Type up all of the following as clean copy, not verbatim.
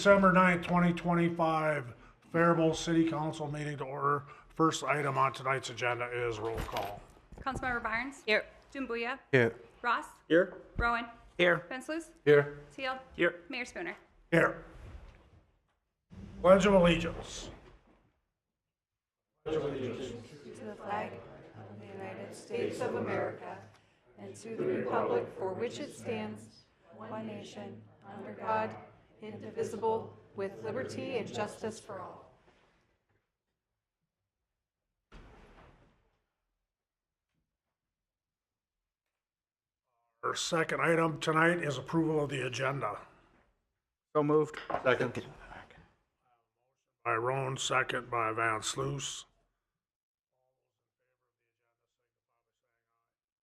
December 9th, 2025, Faribault City Council meeting to order. First item on tonight's agenda is roll call. Councilmember Barnes. Here. Dumbuya. Here. Ross. Here. Rowan. Here. Benslus. Here. Teal. Here. Mayor Spooner. Here. Pledge of Allegiance. To the flag of the United States of America and to the republic for which it stands, one nation, under God, indivisible, with liberty and justice for all. Our second item tonight is approval of the agenda. So moved. Second. By Roan, second by Van Sluis.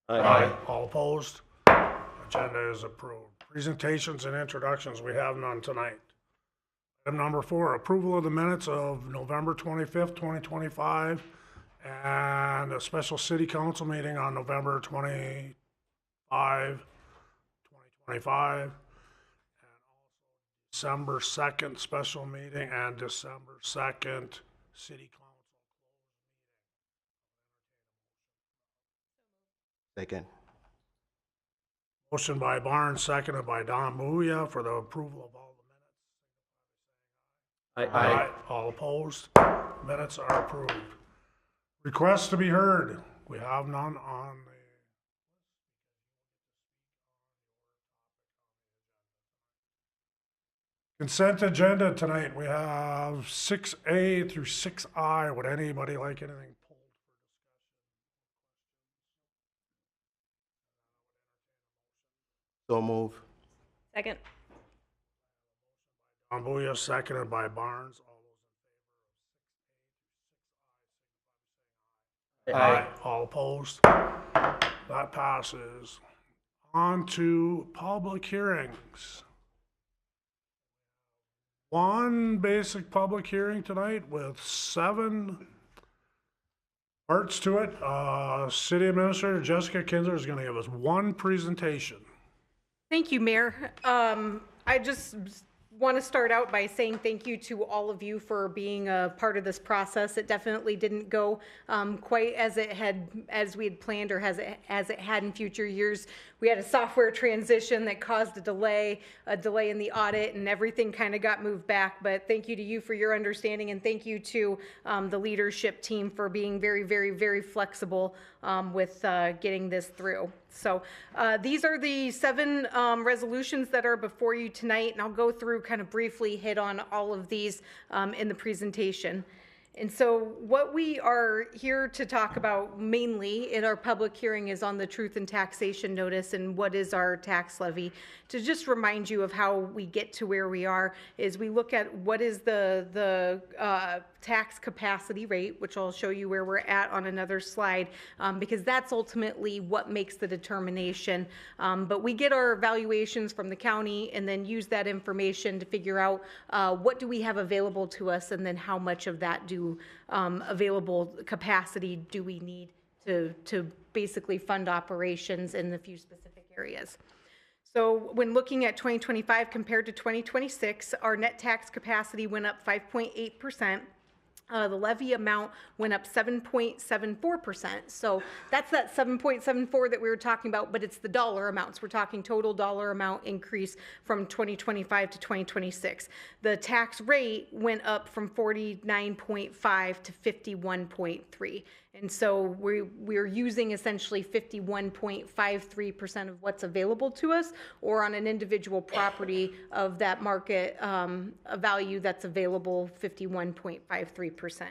Aye. All opposed? Agenda is approved. Presentations and introductions, we have none tonight. Item number 4, approval of the minutes of November 25th, 2025, and a special city council meeting on November 25, 2025, and also December 2nd special meeting and December 2nd city council. Second. Motion by Barnes, seconded by Don Muya for the approval of all the minutes. Aye. All opposed? Minutes are approved. Requests to be heard. We have none on the consent agenda tonight. We have 6A through 6I. Would anybody like anything pulled for discussion? So move. Second. Don Muya, seconded by Barnes. All those in favor of 6A through 6I. Aye. All opposed? That passes. On to public hearings. One basic public hearing tonight with 7 parts to it. City Administrator Jessica Kinzer is going to give us one presentation. Thank you, Mayor. I just want to start out by saying thank you to all of you for being a part of this process. It definitely didn't go quite as we had planned, or as it had in future years. We had a software transition that caused a delay in the audit, and everything kind of got moved back. But thank you to you for your understanding, and thank you to the leadership team for being very, very, very flexible with getting this through. So these are the 7 resolutions that are before you tonight, and I'll go through, kind of briefly hit on all of these in the presentation. And so what we are here to talk about mainly in our public hearing is on the truth and taxation notice and what is our tax levy. To just remind you of how we get to where we are is we look at what is the tax capacity rate, which I'll show you where we're at on another slide, because that's ultimately what makes the determination. But we get our valuations from the county and then use that information to figure out what do we have available to us, and then how much of that available capacity do we need to basically fund operations in the few specific areas. So when looking at 2025 compared to 2026, our net tax capacity went up 5.8%. The levy amount went up 7.74%. So that's that 7.74 that we were talking about, but it's the dollar amounts. We're talking total dollar amount increase from 2025 to 2026. The tax rate went up from 49.5 to 51.3. And so we're using essentially 51.53% of what's available to us, or on an individual property of that market value that's available, 51.53%.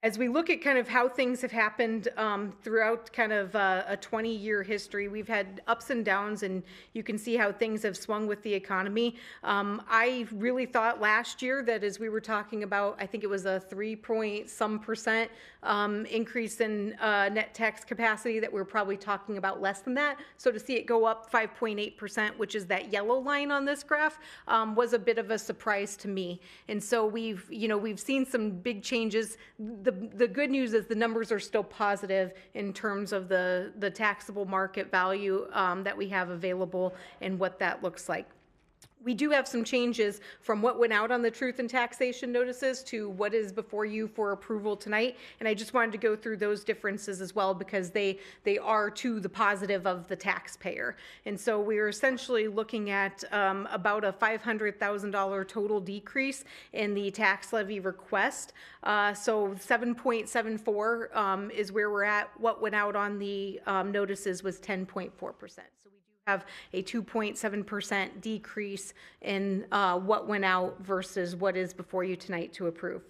As we look at kind of how things have happened throughout kind of a 20-year history, we've had ups and downs, and you can see how things have swung with the economy. I really thought last year that as we were talking about, I think it was a 3-point-some% increase in net tax capacity, that we're probably talking about less than that. So to see it go up 5.8%, which is that yellow line on this graph, was a bit of a surprise to me. And so we've seen some big changes. The good news is the numbers are still positive in terms of the taxable market value that we have available and what that looks like. We do have some changes from what went out on the truth and taxation notices to what is before you for approval tonight. And I just wanted to go through those differences as well because they are to the positive of the taxpayer. And so we are essentially looking at about a $500,000 total decrease in the tax levy request. So 7.74 is where we're at. What went out on the notices was 10.4%. So we have a 2.7% decrease in what went out versus what is before you tonight to approve.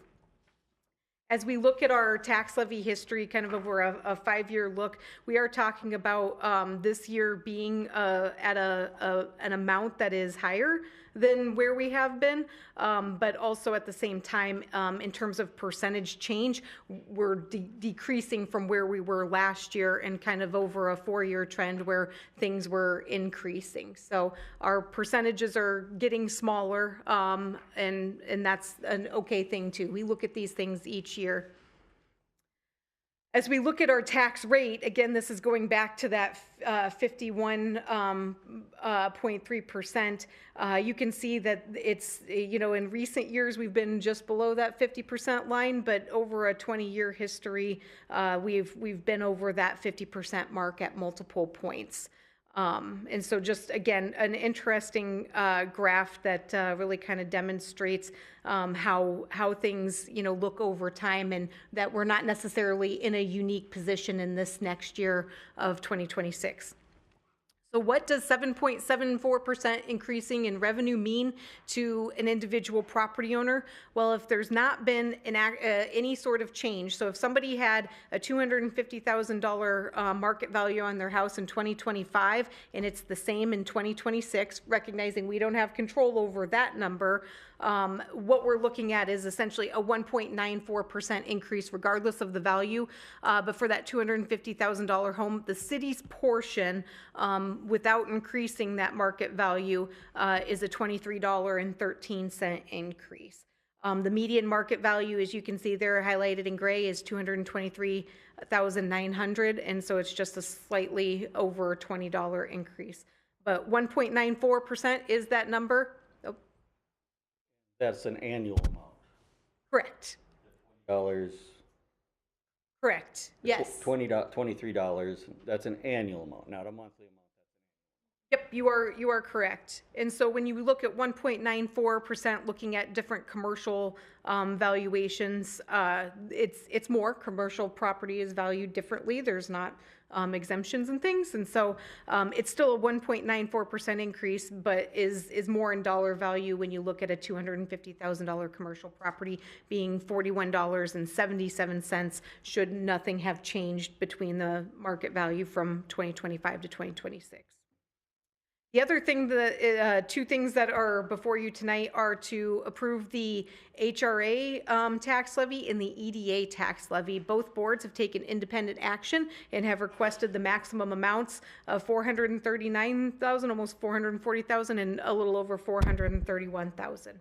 As we look at our tax levy history, kind of over a 5-year look, we are talking about this year being at an amount that is higher than where we have been, but also at the same time, in terms of percentage change, we're decreasing from where we were last year and kind of over a 4-year trend where things were increasing. So our percentages are getting smaller, and that's an okay thing too. We look at these things each year. As we look at our tax rate, again, this is going back to that 51.3%. You can see that it's, in recent years, we've been just below that 50% line, but over a 20-year history, we've been over that 50% mark at multiple points. And so just, again, an interesting graph that really kind of demonstrates how things, look over time and that we're not necessarily in a unique position in this next year of 2026. So what does 7.74% increasing in revenue mean to an individual property owner? Well, if there's not been any sort of change, so if somebody had a $250,000 market value on their house in 2025 and it's the same in 2026, recognizing we don't have control over that number, what we're looking at is essentially a 1.94% increase regardless of the value. But for that $250,000 home, the city's portion, without increasing that market value, is a $23.13 increase. The median market value, as you can see there highlighted in gray, is $223,900, and so it's just a slightly over $20 increase. But 1.94% is that number. That's an annual amount. Correct. $20. Correct. Yes. $23. That's an annual amount, not a monthly amount. Yep, you are correct. And so when you look at 1.94%, looking at different commercial valuations, it's more. Commercial property is valued differently. There's not exemptions and things, and so it's still a 1.94% increase, but is more in dollar value when you look at a $250,000 commercial property being $41.77 should nothing have changed between the market value from 2025 to 2026. The other thing, two things that are before you tonight are to approve the HRA tax levy and the EDA tax levy. Both boards have taken independent action and have requested the maximum amounts of $439,000, almost $440,000, and a little over $431,000.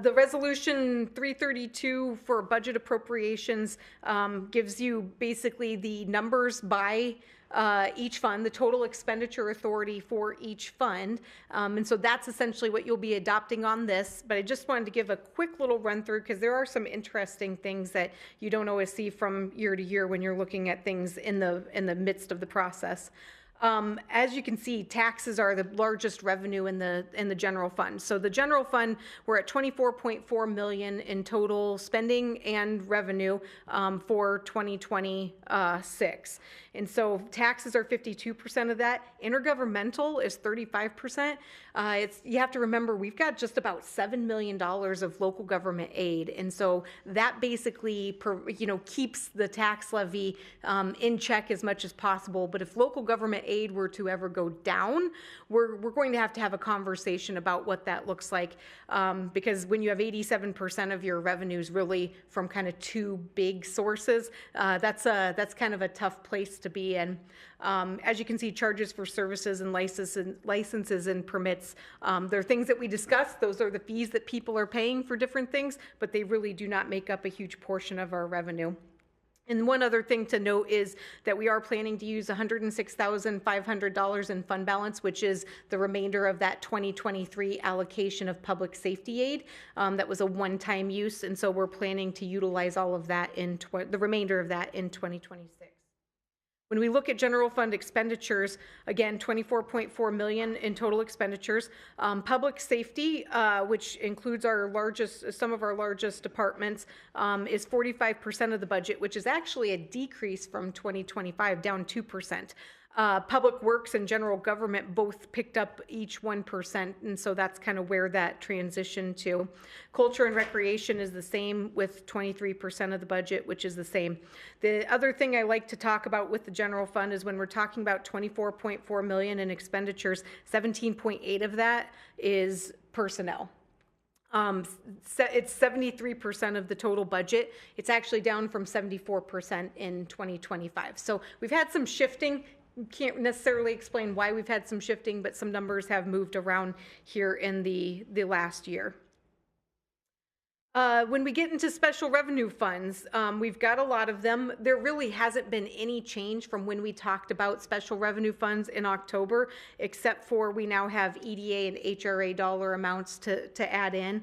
The resolution 332 for budget appropriations gives you basically the numbers by each fund, the total expenditure authority for each fund. And so that's essentially what you'll be adopting on this. But I just wanted to give a quick little run through because there are some interesting things that you don't always see from year to year when you're looking at things in the midst of the process. As you can see, taxes are the largest revenue in the general fund. So the general fund, we're at $24.4 million in total spending and revenue for 2026. And so taxes are 52% of that. Intergovernmental is 35%. You have to remember we've got just about $7 million of local government aid, and so that basically keeps the tax levy in check as much as possible. But if local government aid were to ever go down, we're going to have a conversation about what that looks like, because when you have 87% of your revenues really from kind of two big sources, that's kind of a tough place to be in. As you can see, charges for services and licenses and permits, they're things that we discussed. Those are the fees that people are paying for different things, but they really do not make up a huge portion of our revenue. And one other thing to note is that we are planning to use $106,500 in fund balance, which is the remainder of that 2023 allocation of public safety aid. That was a one-time use, and so we're planning to utilize all of that the remainder of that in 2026. When we look at general fund expenditures, again, 24.4 million in total expenditures. Public safety, which includes some of our largest departments, is 45% of the budget, which is actually a decrease from 2025, down 2%. Public Works and General Government both picked up each 1%, and so that's kind of where that transitioned to. Culture and Recreation is the same with 23% of the budget, which is the same. The other thing I like to talk about with the general fund is when we're talking about 24.4 million in expenditures, 17.8 of that is personnel. It's 73% of the total budget. It's actually down from 74% in 2025. So we've had some shifting. Can't necessarily explain why we've had some shifting, but some numbers have moved around here in the last year. When we get into special revenue funds, we've got a lot of them. There really hasn't been any change from when we talked about special revenue funds in October, except for we now have EDA and HRA dollar amounts to add in.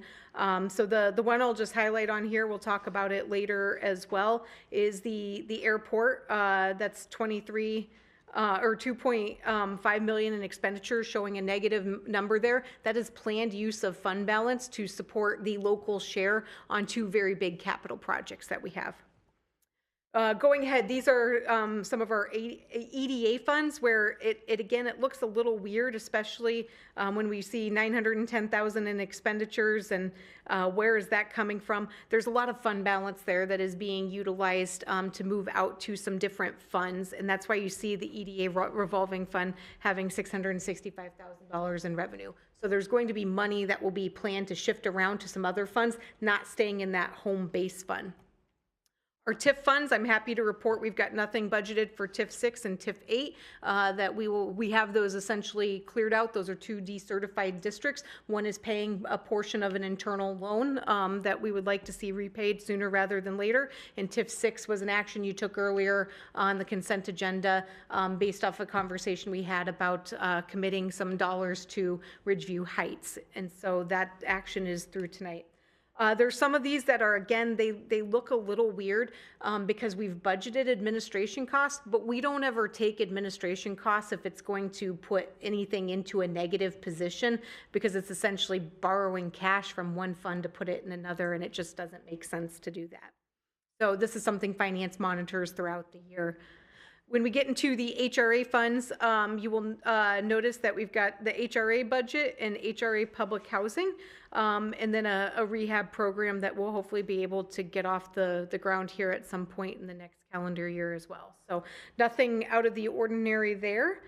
So the one I'll just highlight on here, we'll talk about it later as well, is the airport. That's 2.5 million in expenditures, showing a negative number there. That is planned use of fund balance to support the local share on two very big capital projects that we have. Going ahead, these are some of our EDA funds where it looks a little weird, especially when we see 910,000 in expenditures, and where is that coming from? There's a lot of fund balance there that is being utilized to move out to some different funds, and that's why you see the EDA revolving fund having $665,000 in revenue. So there's going to be money that will be planned to shift around to some other funds, not staying in that home base fund. Our TIF funds, I'm happy to report we've got nothing budgeted for TIF 6 and TIF 8, that we have those essentially cleared out. Those are two decertified districts. One is paying a portion of an internal loan that we would like to see repaid sooner rather than later. And TIF 6 was an action you took earlier on the consent agenda based off a conversation we had about committing some dollars to Ridgeview Heights. And so that action is through tonight. There's some of these that are, again, they look a little weird because we've budgeted administration costs, but we don't ever take administration costs if it's going to put anything into a negative position, because it's essentially borrowing cash from one fund to put it in another, and it just doesn't make sense to do that. So this is something finance monitors throughout the year. When we get into the HRA funds, you will notice that we've got the HRA budget and HRA public housing, and then a rehab program that will hopefully be able to get off the ground here at some point in the next calendar year as well. So nothing out of the ordinary there.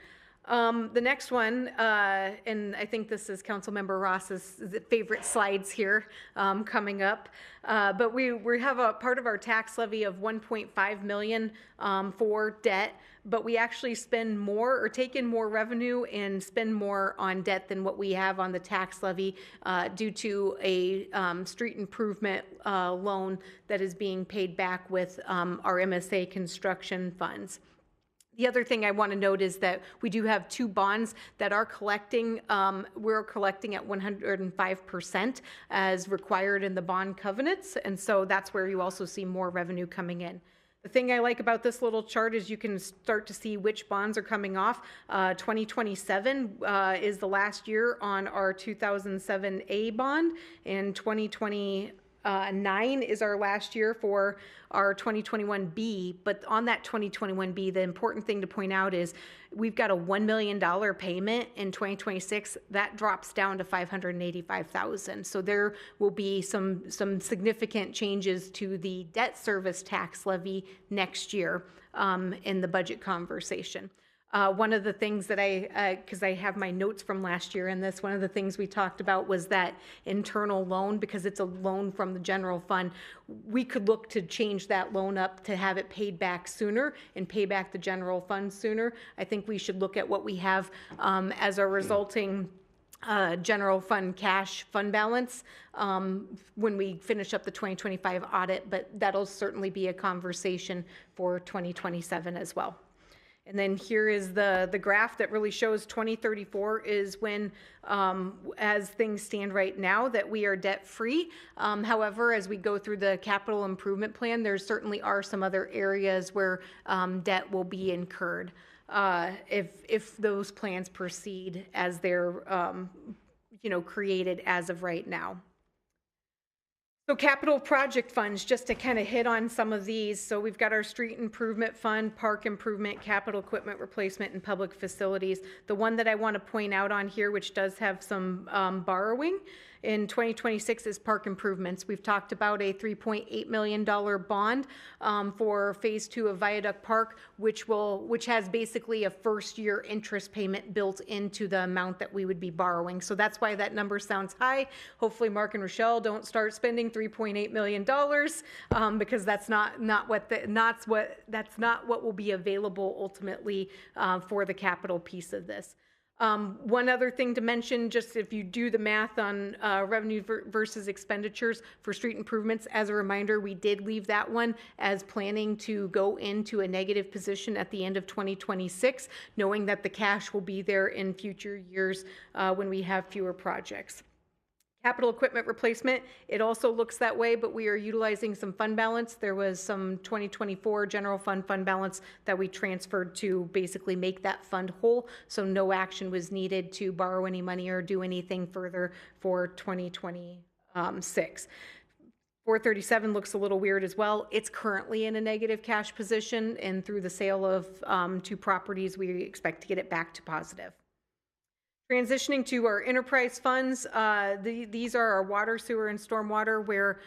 The next one, and I think this is Councilmember Ross's favorite slides here coming up, but we have a part of our tax levy of 1.5 million for debt, but we actually spend more or take in more revenue and spend more on debt than what we have on the tax levy due to a street improvement loan that is being paid back with our MSA construction funds. The other thing I want to note is that we do have two bonds that are collecting. We're collecting at 105% as required in the bond covenants, and so that's where you also see more revenue coming in. The thing I like about this little chart is you can start to see which bonds are coming off. 2027 is the last year on our 2007A bond, and 2029 is our last year for our 2021B, but on that 2021B, the important thing to point out is we've got a $1 million payment in 2026. That drops down to $585,000. So there will be some significant changes to the debt service tax levy next year in the budget conversation. One of the things that because I have my notes from last year in this, one of the things we talked about was that internal loan, because it's a loan from the general fund. We could look to change that loan up to have it paid back sooner and pay back the general fund sooner. I think we should look at what we have as our resulting general fund cash fund balance when we finish up the 2025 audit, but that'll certainly be a conversation for 2027 as well. And then here is the graph that really shows 2034 is when, as things stand right now, that we are debt free. However, as we go through the capital improvement plan, there certainly are some other areas where debt will be incurred if those plans proceed as they're created as of right now. So capital project funds, just to kind of hit on some of these. So we've got our street improvement fund, park improvement, capital equipment replacement, and public facilities. The one that I want to point out on here, which does have some borrowing in 2026, is park improvements. We've talked about a $3.8 million bond for phase 2 of Viaduct Park, which has basically a first year interest payment built into the amount that we would be borrowing. So that's why that number sounds high. Hopefully Mark and Rochelle don't start spending $3.8 million because that's not what will be available ultimately for the capital piece of this. One other thing to mention, just if you do the math on revenue versus expenditures for street improvements, as a reminder, we did leave that one as planning to go into a negative position at the end of 2026, knowing that the cash will be there in future years when we have fewer projects. Capital equipment replacement, it also looks that way, but we are utilizing some fund balance. There was some 2024 general fund balance that we transferred to basically make that fund whole, so no action was needed to borrow any money or do anything further for 2026. 437 looks a little weird as well. It's currently in a negative cash position, and through the sale of 2 properties, we expect to get it back to positive. Transitioning to our enterprise funds, these are our water, sewer, and stormwater, where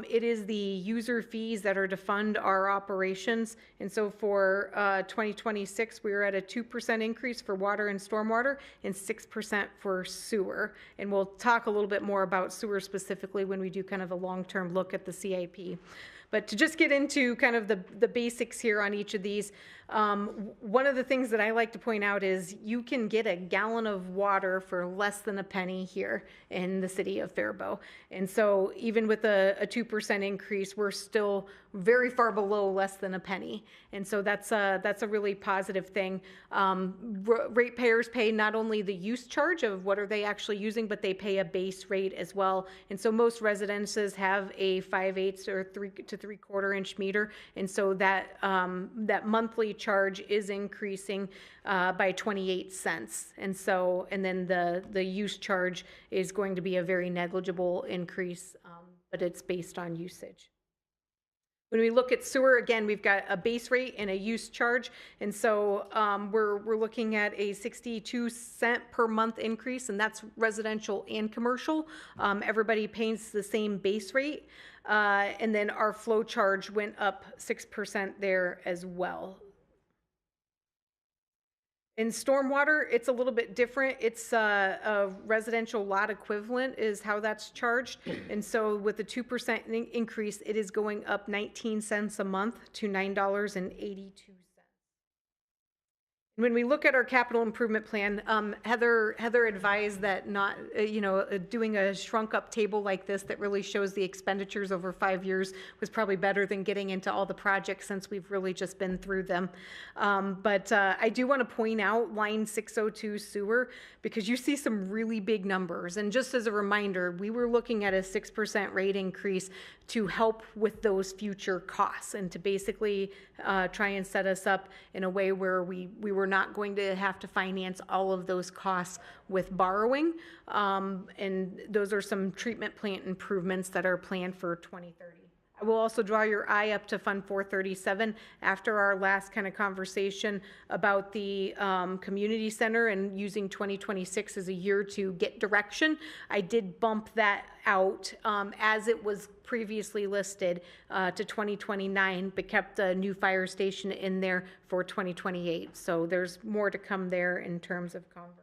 it is the user fees that are to fund our operations. And so for 2026, we are at a 2% increase for water and stormwater and 6% for sewer. And we'll talk a little bit more about sewer specifically when we do kind of a long-term look at the CIP. But to just get into kind of the basics here on each of these, one of the things that I like to point out is you can get a gallon of water for less than a penny here in the city of Faribault. And so even with a 2% increase, we're still very far below less than a penny. And so that's a really positive thing. Ratepayers pay not only the use charge of what are they actually using, but they pay a base rate as well. And so most residences have a 5/8 or 3 to 3/4 inch meter. And so that monthly charge is increasing by 28 cents. And then the use charge is going to be a very negligible increase, but it's based on usage. When we look at sewer, again, we've got a base rate and a use charge. And so we're looking at a 62-cent per month increase, and that's residential and commercial. Everybody pays the same base rate. And then our flow charge went up 6% there as well. In stormwater, it's a little bit different. It's a residential lot equivalent is how that's charged. And so with the 2% increase, it is going up 19 cents a month to $9.82. When we look at our capital improvement plan, Heather advised that not, doing a shrunk up table like this that really shows the expenditures over 5 years was probably better than getting into all the projects since we've really just been through them. But I do want to point out line 602 sewer, because you see some really big numbers. And just as a reminder, we were looking at a 6% rate increase to help with those future costs and to basically try and set us up in a way where we were not going to have to finance all of those costs with borrowing. And those are some treatment plant improvements that are planned for 2030. I will also draw your eye up to Fund 437. After our last kind of conversation about the community center and using 2026 as a year to get direction, I did bump that out as it was previously listed to 2029, but kept the new fire station in there for 2028. So there's more to come there in terms of conversation.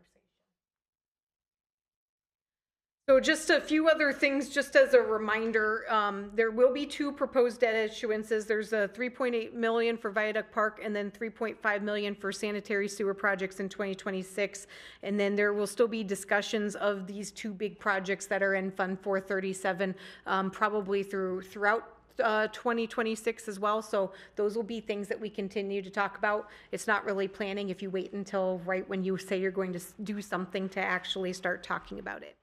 So just a few other things, just as a reminder, there will be 2 proposed debt issuances. There's a 3.8 million for Viaduct Park and then 3.5 million for sanitary sewer projects in 2026. And then there will still be discussions of these 2 big projects that are in Fund 437, probably throughout 2026 as well. So those will be things that we continue to talk about. It's not really planning if you wait until right when you say you're going to do something to actually start talking about it.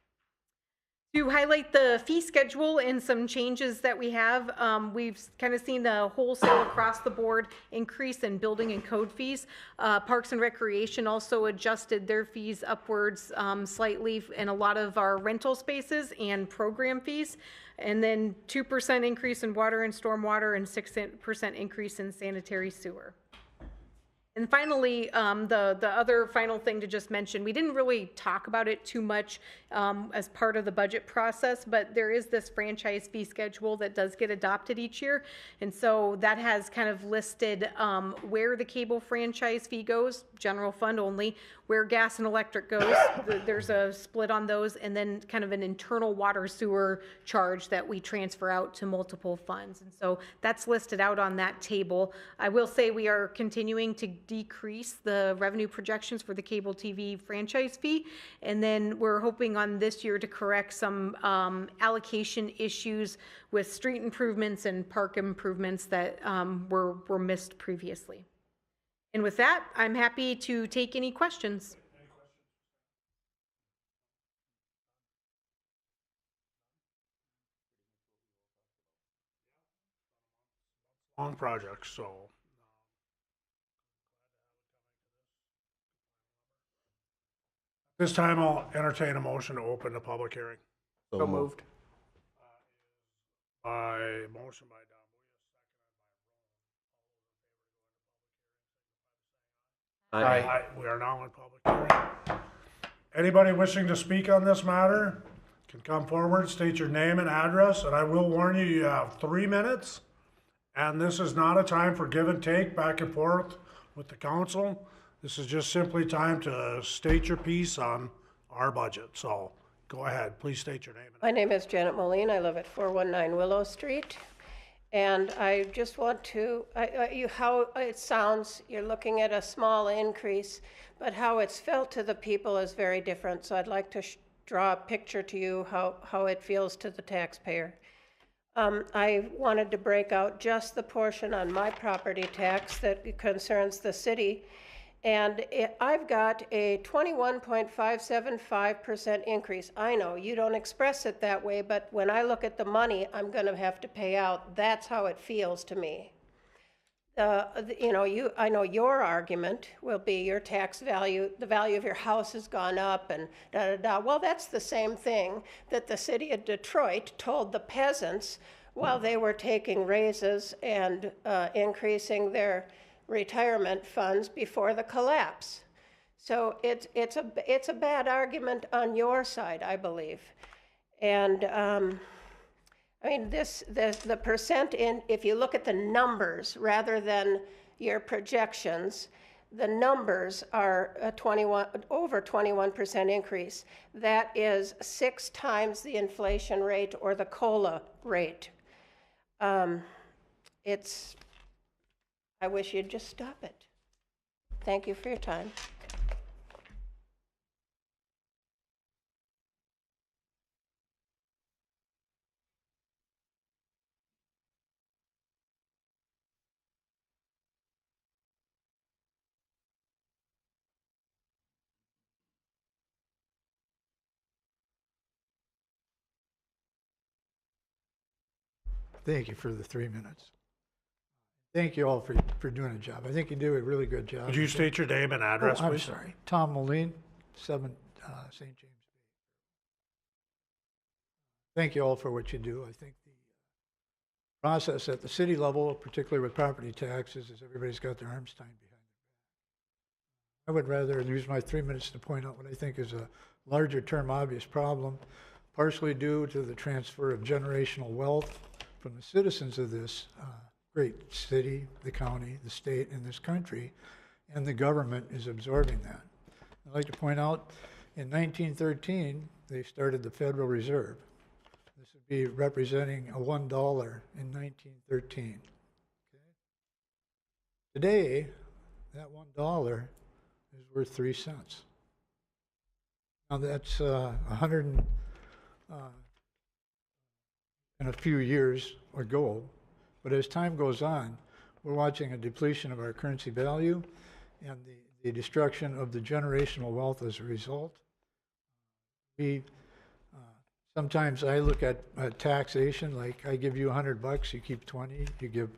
To highlight the fee schedule and some changes that we have, we've kind of seen the wholesale across the board increase in building and code fees. Parks and Recreation also adjusted their fees upwards slightly in a lot of our rental spaces and program fees. And then 2% increase in water and stormwater and 6% increase in sanitary sewer. And finally, the other final thing to just mention, we didn't really talk about it too much as part of the budget process, but there is this franchise fee schedule that does get adopted each year. And so that has kind of listed where the cable franchise fee goes, general fund only, where gas and electric goes. There's a split on those, and then kind of an internal water sewer charge that we transfer out to multiple funds. And so that's listed out on that table. I will say we are continuing to decrease the revenue projections for the cable TV franchise fee. And then we're hoping on this year to correct some allocation issues with street improvements and park improvements that were missed previously. And with that, I'm happy to take any questions. Long project, so. This time I'll entertain a motion to open the public hearing. So moved. Motion by Don. Aye. We are now in public hearing. Anybody wishing to speak on this matter can come forward, state your name and address, and I will warn you, you have 3 minutes. And this is not a time for give and take back and forth with the council. This is just simply time to state your piece on our budget. So go ahead, please state your name. My name is Janet Moline. I live at 419 Willow Street. And I just want to, how it sounds, you're looking at a small increase, but how it's felt to the people is very different. So I'd like to draw a picture to you how it feels to the taxpayer. I wanted to break out just the portion on my property tax that concerns the city. And I've got a 21.575% increase. I know you don't express it that way, but when I look at the money I'm going to have to pay out, that's how it feels to me. I know your argument will be your tax value, the value of your house has gone up and da-da-da. Well, that's the same thing that the city of Detroit told the peasants while they were taking raises and increasing their retirement funds before the collapse. So it's a bad argument on your side, I believe. And I mean, the percent in, if you look at the numbers rather than your projections, the numbers are over 21% increase. That is 6 times the inflation rate or the COLA rate. I wish you'd just stop it. Thank you for your time. Thank you for the 3 minutes. Thank you all for doing a job. I think you do a really good job. Could you state your name and address, I'm please? sorry. Tom Moline, 7 St. James. Thank you all for what you do. I think the process at the city level, particularly with property taxes, is everybody's got their arms tied behind their back. I would rather use my 3 minutes to point out what I think is a larger term obvious problem, partially due to the transfer of generational wealth from the citizens of this great city, the county, the state, and this country, and the government is absorbing that. I'd like to point out, in 1913, they started the Federal Reserve. This would be representing a $1 in 1913. Okay? Today, that $1 is worth 3 cents. Now that's 100 in a few years ago, but as time goes on, we're watching a depletion of our currency value and the destruction of the generational wealth as a result. We sometimes I look at taxation like I give you $100, you keep 20, you give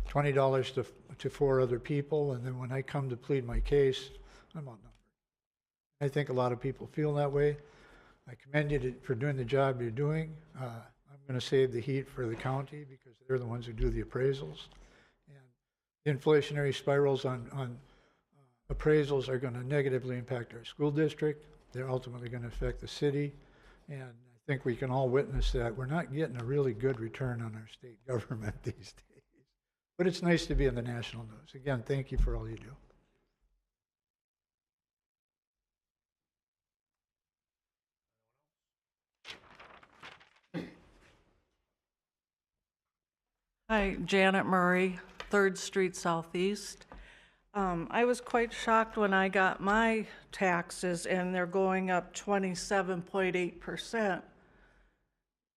$20 to 4 other people, and then when I come to plead my case, I'm outnumbered. I think a lot of people feel that way. I commend you for doing the job you're doing. I'm going to save the heat for the county because they're the ones who do the appraisals. And the inflationary spirals on appraisals are going to negatively impact our school district. They're ultimately going to affect the city. And I think we can all witness that. We're not getting a really good return on our state government these days. But it's nice to be in the national news. Again, thank you for all you do. Hi, Janet Murray, 3rd Street Southeast. I was quite shocked when I got my taxes and they're going up 27.8%,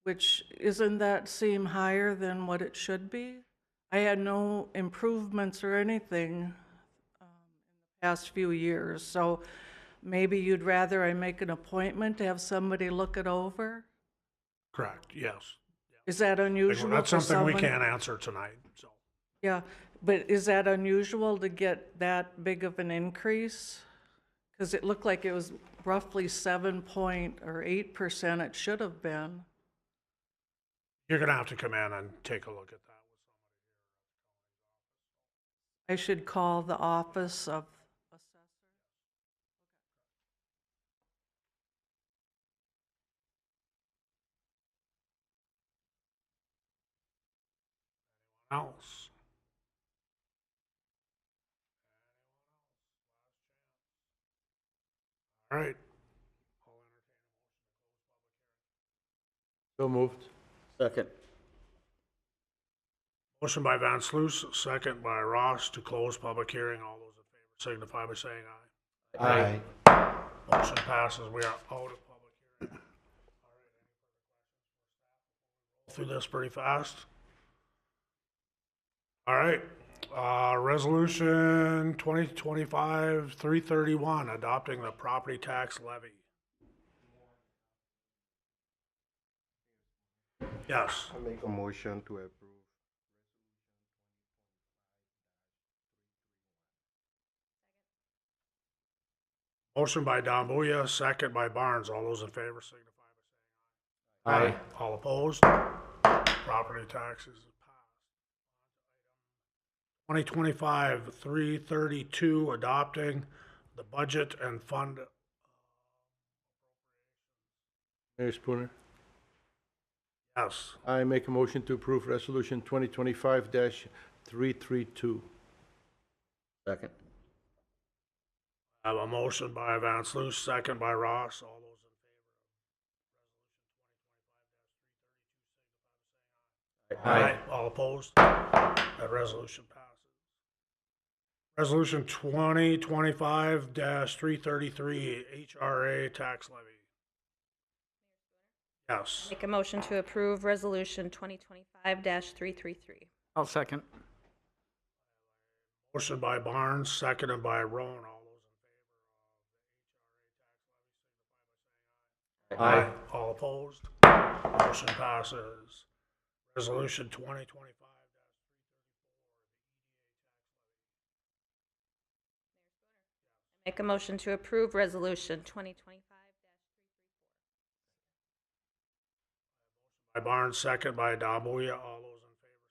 which isn't that seem higher than what it should be? I had no improvements or anything in the past few years, so maybe you'd rather I make an appointment to have somebody look it over? Correct, yes. Is that unusual That's for something we someone? can't answer tonight, so. Yeah, but is that unusual to get that big of an increase? Because it looked like it was roughly 8% it should have been. You're gonna have to come in and take a look at that with I should call the office of assessor. someone else. All right. So moved. Second. Motion by Van Sluis, second by Ross to close public hearing. All those in favor signify by saying aye. Aye. Motion passes. We are out of public hearing. All right. Go through this pretty fast. All right. Resolution 2025-331, adopting the property tax levy. Yes. I make a motion to approve. Motion by Dambuya, second by Barnes. All those in favor signify by saying aye. Aye. All opposed? Property taxes is passed. 2025-332, adopting the budget and fund. Mayor Spooner, Yes. I make a motion to approve Resolution 2025-332. Second. I have a motion by Van Sluis, second by Ross. All those in favor of Resolution 2025-332 signify by saying aye. All opposed? That resolution passes. Resolution 2025-333, HRA tax levy. Yes. Make a motion to approve Resolution 2025-333. I'll second. Motion by Barnes, seconded by Roan. All those in favor of the HRA tax levy signify by saying aye. Aye. All opposed? Motion passes. Resolution 2025-334, Make a motion to approve Resolution 2025-334. by Barnes, second by Dambuya. All those in favor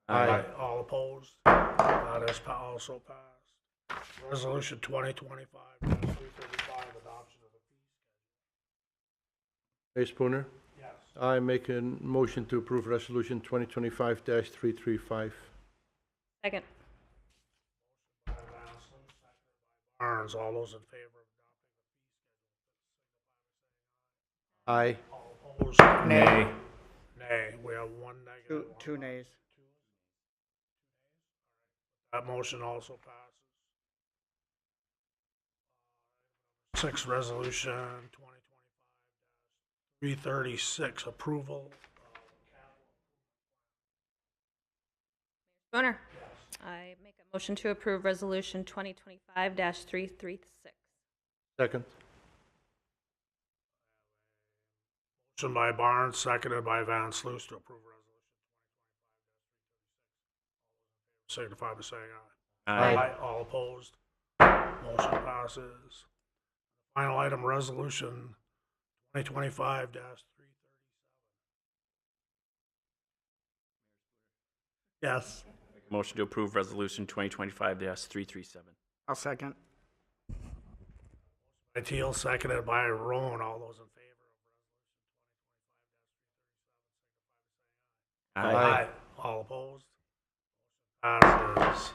signify by saying Aye. aye. All opposed? That is also passed. Resolution 2025-335, adoption of the fee Mayor Spooner, schedule. Yes. I make a motion to approve Resolution 2025-335. Second. By Van Sluis, seconded by Barnes. All those in favor of adopting the fee schedule signify Aye. Opposed? Nay. Nay. We have one negative. Two nays. That motion also passes. 6, Resolution 2025-336, approval. Spooner. I make a motion to approve Resolution 2025-336. Second. Motion by Barnes, seconded by Van Sluis to approve resolution 2025-336. Signify by saying aye. Aye. All opposed? Motion passes. Final item, resolution 2025-337. Yes. Motion to approve Resolution 2025-337. I'll second. By Teal, seconded by Roan. All those in favor of resolution 2025-337. Aye. All opposed? Passes.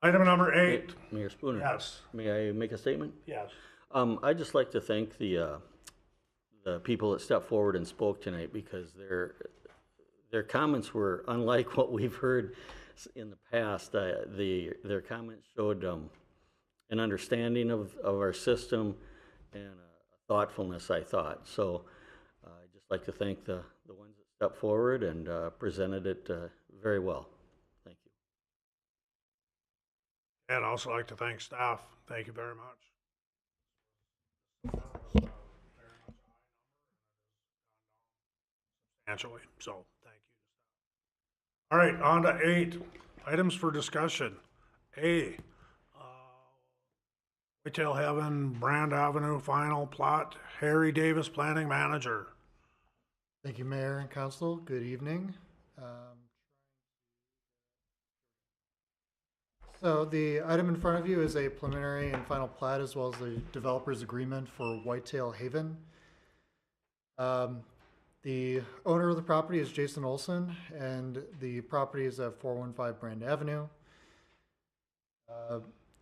Item number 8. Mayor Spooner? Yes. May I make a statement? Yes. I'd just like to thank the people that stepped forward and spoke tonight, because their comments were unlike what we've heard in the past. Their comments showed an understanding of our system and a thoughtfulness, I thought. So I'd just like to thank the ones that stepped forward and presented it very well. Thank you. And I'd also like to thank staff. Thank you very much. Substantially, so thank you. All right, on to 8, items for discussion. A, Whitetail Heaven, Brand Avenue, final plot, Harry Davis, Planning Manager. Thank you, Mayor and Council. Good evening. So the item in front of you is a preliminary and final plat, as well as the developer's agreement for Whitetail Haven. The owner of the property is Jason Olson, and the property is at 415 Brand Avenue.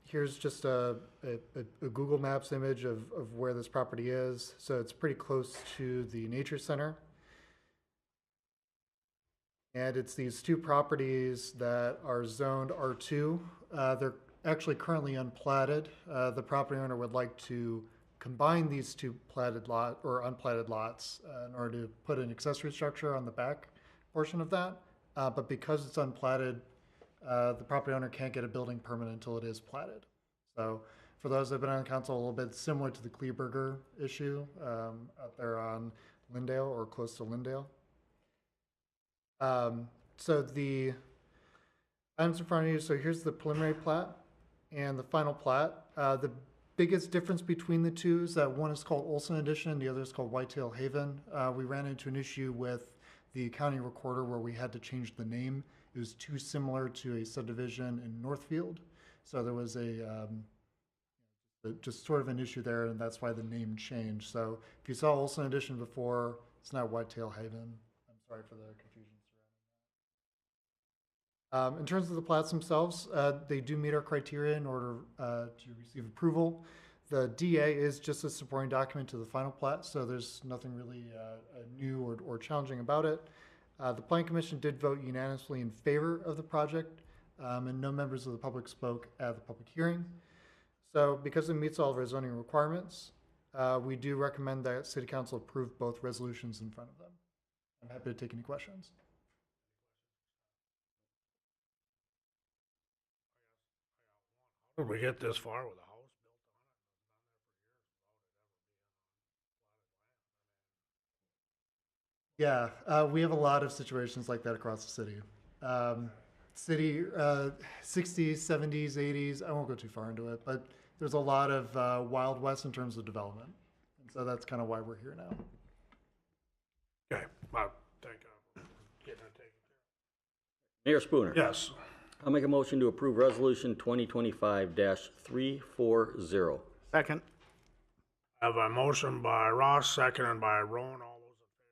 Here's just a Google Maps image of where this property is. So it's pretty close to the nature center. And it's these two properties that are zoned R2. They're actually currently unplatted. The property owner would like to combine these two unplatted lots in order to put an accessory structure on the back portion of that. But because it's unplatted, the property owner can't get a building permit until it is platted. So for those that have been on council, a little bit similar to the Kleberger issue out there on Lindale or close to Lindale. So the items in front of you, so here's the preliminary plat and the final plat. The biggest difference between the two is that one is called Olson Edition, the other is called Whitetail Haven. We ran into an issue with the county recorder where we had to change the name. It was too similar to a subdivision in Northfield. So there was just sort of an issue there, and that's why the name changed. So if you saw Olson Edition before, it's now Whitetail Haven. I'm sorry for the confusion surrounding that. In terms of the plats themselves, they do meet our criteria in order to receive approval. The DA is just a supporting document to the final plat, so there's nothing really new or challenging about it. The Planning Commission did vote unanimously in favor of the project, and no members of the public spoke at the public hearing. So because it meets all of our zoning requirements, we do recommend that City Council approve both resolutions in front of them. I'm happy to take any questions. How did we get this far with a house built on it? Yeah, we have a lot of situations like that across the city. 60s, 70s, 80s, I won't go too far into it, but there's a lot of Wild West in terms of development. And so that's kind of why we're here now. Okay, I think I'm getting it taken Mayor Spooner? care of. Yes. I'll make a motion to approve Resolution 2025-340. Second. I have a motion by Ross, seconded by Roan. All those in favor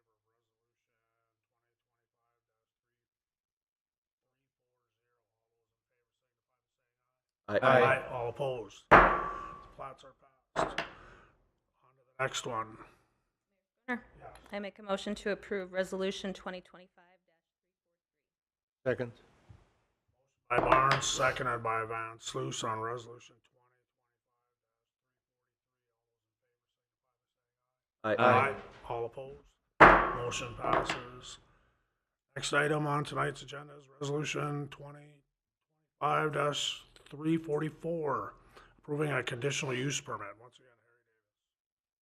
of resolution 2025-340, Aye. Aye. All opposed? The plats are passed. On to the next one. I make a motion to approve Resolution 2025. Second. By Barnes, seconded by Van Sluis on resolution 20. Aye. All opposed? Motion passes. Next item on tonight's agenda is resolution 25-344, approving a conditional use permit. Once again,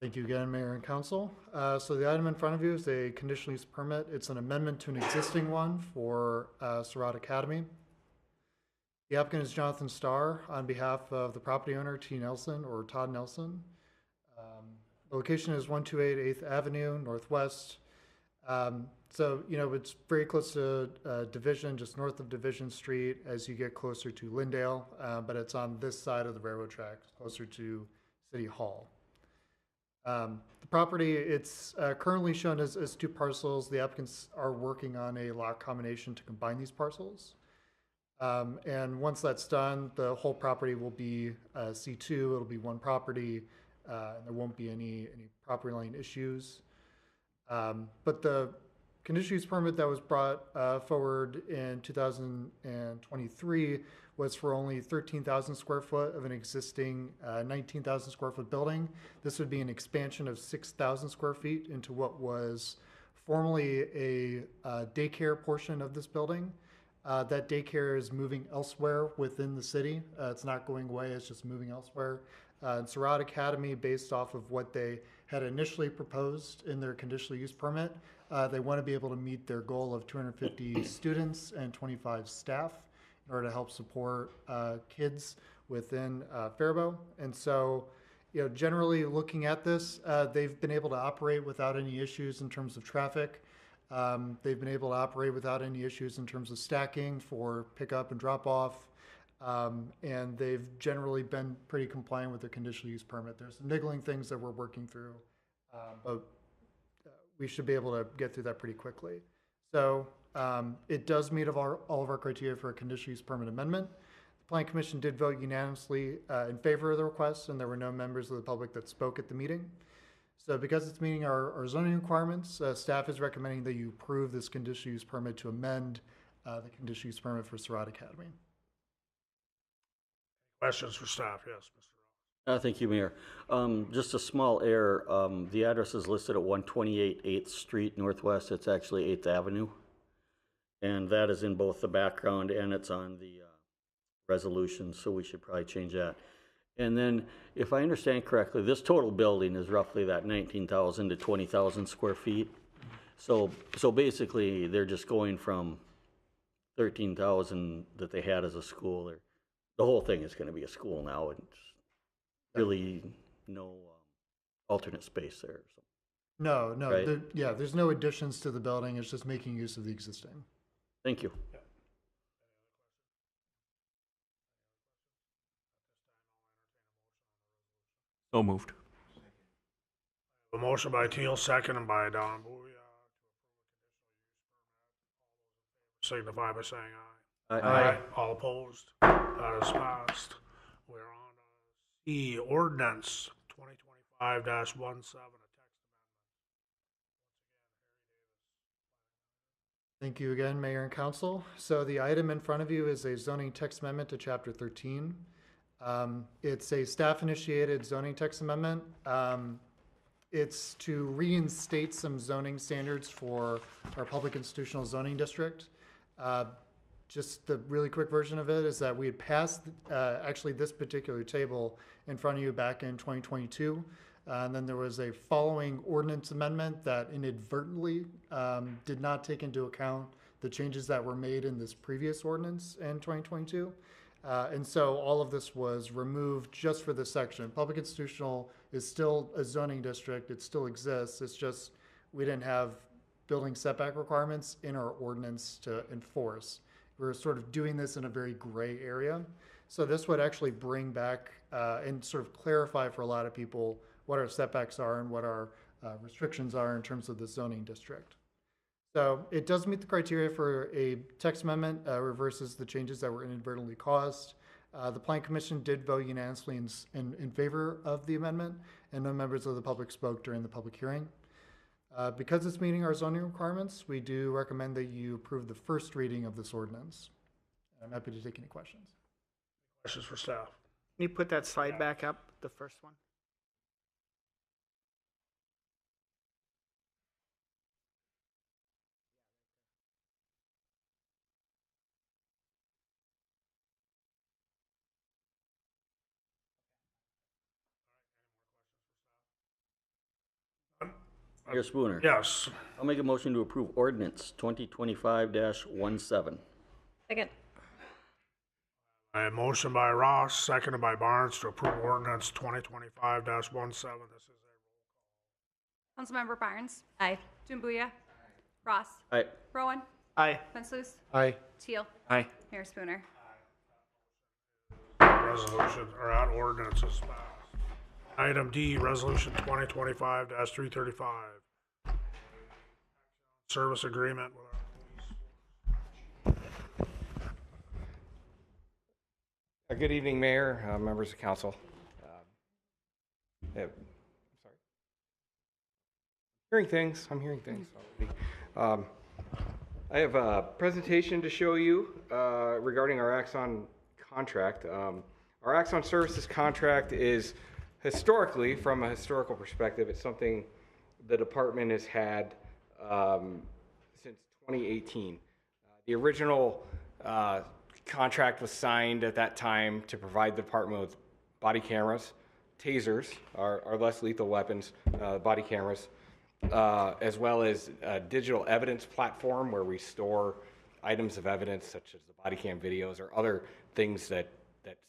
Thank you again, Mayor and Council. So the item in front of you is a conditional use permit. It's an amendment to an existing one for Surratt Academy. The applicant is Jonathan Starr on behalf of the property owner, T. Nelson or Todd Nelson. The location is 128 8th Avenue Northwest. So, you know, it's very close to Division, just north of Division Street as you get closer to Lindale, but it's on this side of the railroad tracks, closer to City Hall. The property, it's currently shown as two parcels. The applicants are working on a lot combination to combine these parcels. And once that's done, the whole property will be C2. It'll be one property. And there won't be any property line issues. But the conditional use permit that was brought forward in 2023 was for only 13,000 square foot of an existing 19,000 square foot building. This would be an expansion of 6,000 square feet into what was formerly a daycare portion of this building. That daycare is moving elsewhere within the city. It's not going away, it's just moving elsewhere. And Surratt Academy, based off of what they had initially proposed in their conditional use permit, they want to be able to meet their goal of 250 students and 25 staff in order to help support kids within Faribault. And so, you know, generally looking at this, they've been able to operate without any issues in terms of traffic. They've been able to operate without any issues in terms of stacking for pickup and drop off. And they've generally been pretty compliant with their conditional use permit. There's some niggling things that we're working through, but we should be able to get through that pretty quickly. So it does meet all of our criteria for a conditional use permit amendment. The Planning Commission did vote unanimously in favor of the request, and there were no members of the public that spoke at the meeting. So because it's meeting our zoning requirements, staff is recommending that you approve this conditional use permit to amend the conditional use permit for Surratt Academy. questions for staff? Yes, Mr. Ross. Thank you, Mayor. Just a small error. The address is listed at 128 8th Street Northwest. It's actually 8th Avenue. And that is in both the background and it's on the resolution, so we should probably change that. And then, if I understand correctly, this total building is roughly that 19,000 to 20,000 square feet. So basically, they're just going from 13,000 that they had as a school. The whole thing is going to be a school now, and really no alternate space there. So. No, Right? there's no additions to the building. It's just making use of the existing. Thank you. So moved. A motion by Teal, seconded by Don Bouya to approve a conditional use permit. Signify by saying aye. Aye. All opposed? That is passed. We're on C, ordinance 2025-17, Thank you again, Mayor and Council. So the item in front of you is a zoning text amendment to Chapter 13. It's a staff-initiated zoning text amendment. It's to reinstate some zoning standards for our public institutional zoning district. Just the really quick version of it is that we had passed actually this particular table in front of you back in 2022. And then there was a following ordinance amendment that inadvertently did not take into account the changes that were made in this previous ordinance in 2022. And so all of this was removed just for this section. Public institutional is still a zoning district. It still exists. It's just we didn't have building setback requirements in our ordinance to enforce. We're sort of doing this in a very gray area. So this would actually bring back and sort of clarify for a lot of people what our setbacks are and what our restrictions are in terms of the zoning district. So it does meet the criteria for a text amendment, reverses the changes that were inadvertently caused. The Planning Commission did vote unanimously in favor of the amendment, and no members of the public spoke during the public hearing. Because it's meeting our zoning requirements, we do recommend that you approve the first reading of this ordinance. I'm happy to take any questions. Questions for staff? Can you put that slide back up, the first one? Mayor Spooner. Yes. I'll make a motion to approve ordinance 2025-17. Second. A motion by Ross, seconded by Barnes to approve ordinance 2025-17. This is Councilmember Barnes. Aye. Jumbuya. Ross. Aye. Rowan. Aye. Fenslus. Aye. Teal. Aye. Mayor Spooner. resolution, or that ordinance is passed. Item D, resolution 2025-335. Service agreement with our police. Good evening, Mayor, members of council. Sorry. I'm hearing things already. I have a presentation to show you regarding our Axon contract. Our Axon Services contract is historically, from a historical perspective, it's something the department has had since 2018. The original contract was signed at that time to provide the department with body cameras, tasers, our less lethal weapons, body cameras, as well as a digital evidence platform where we store items of evidence such as the body cam videos or other things that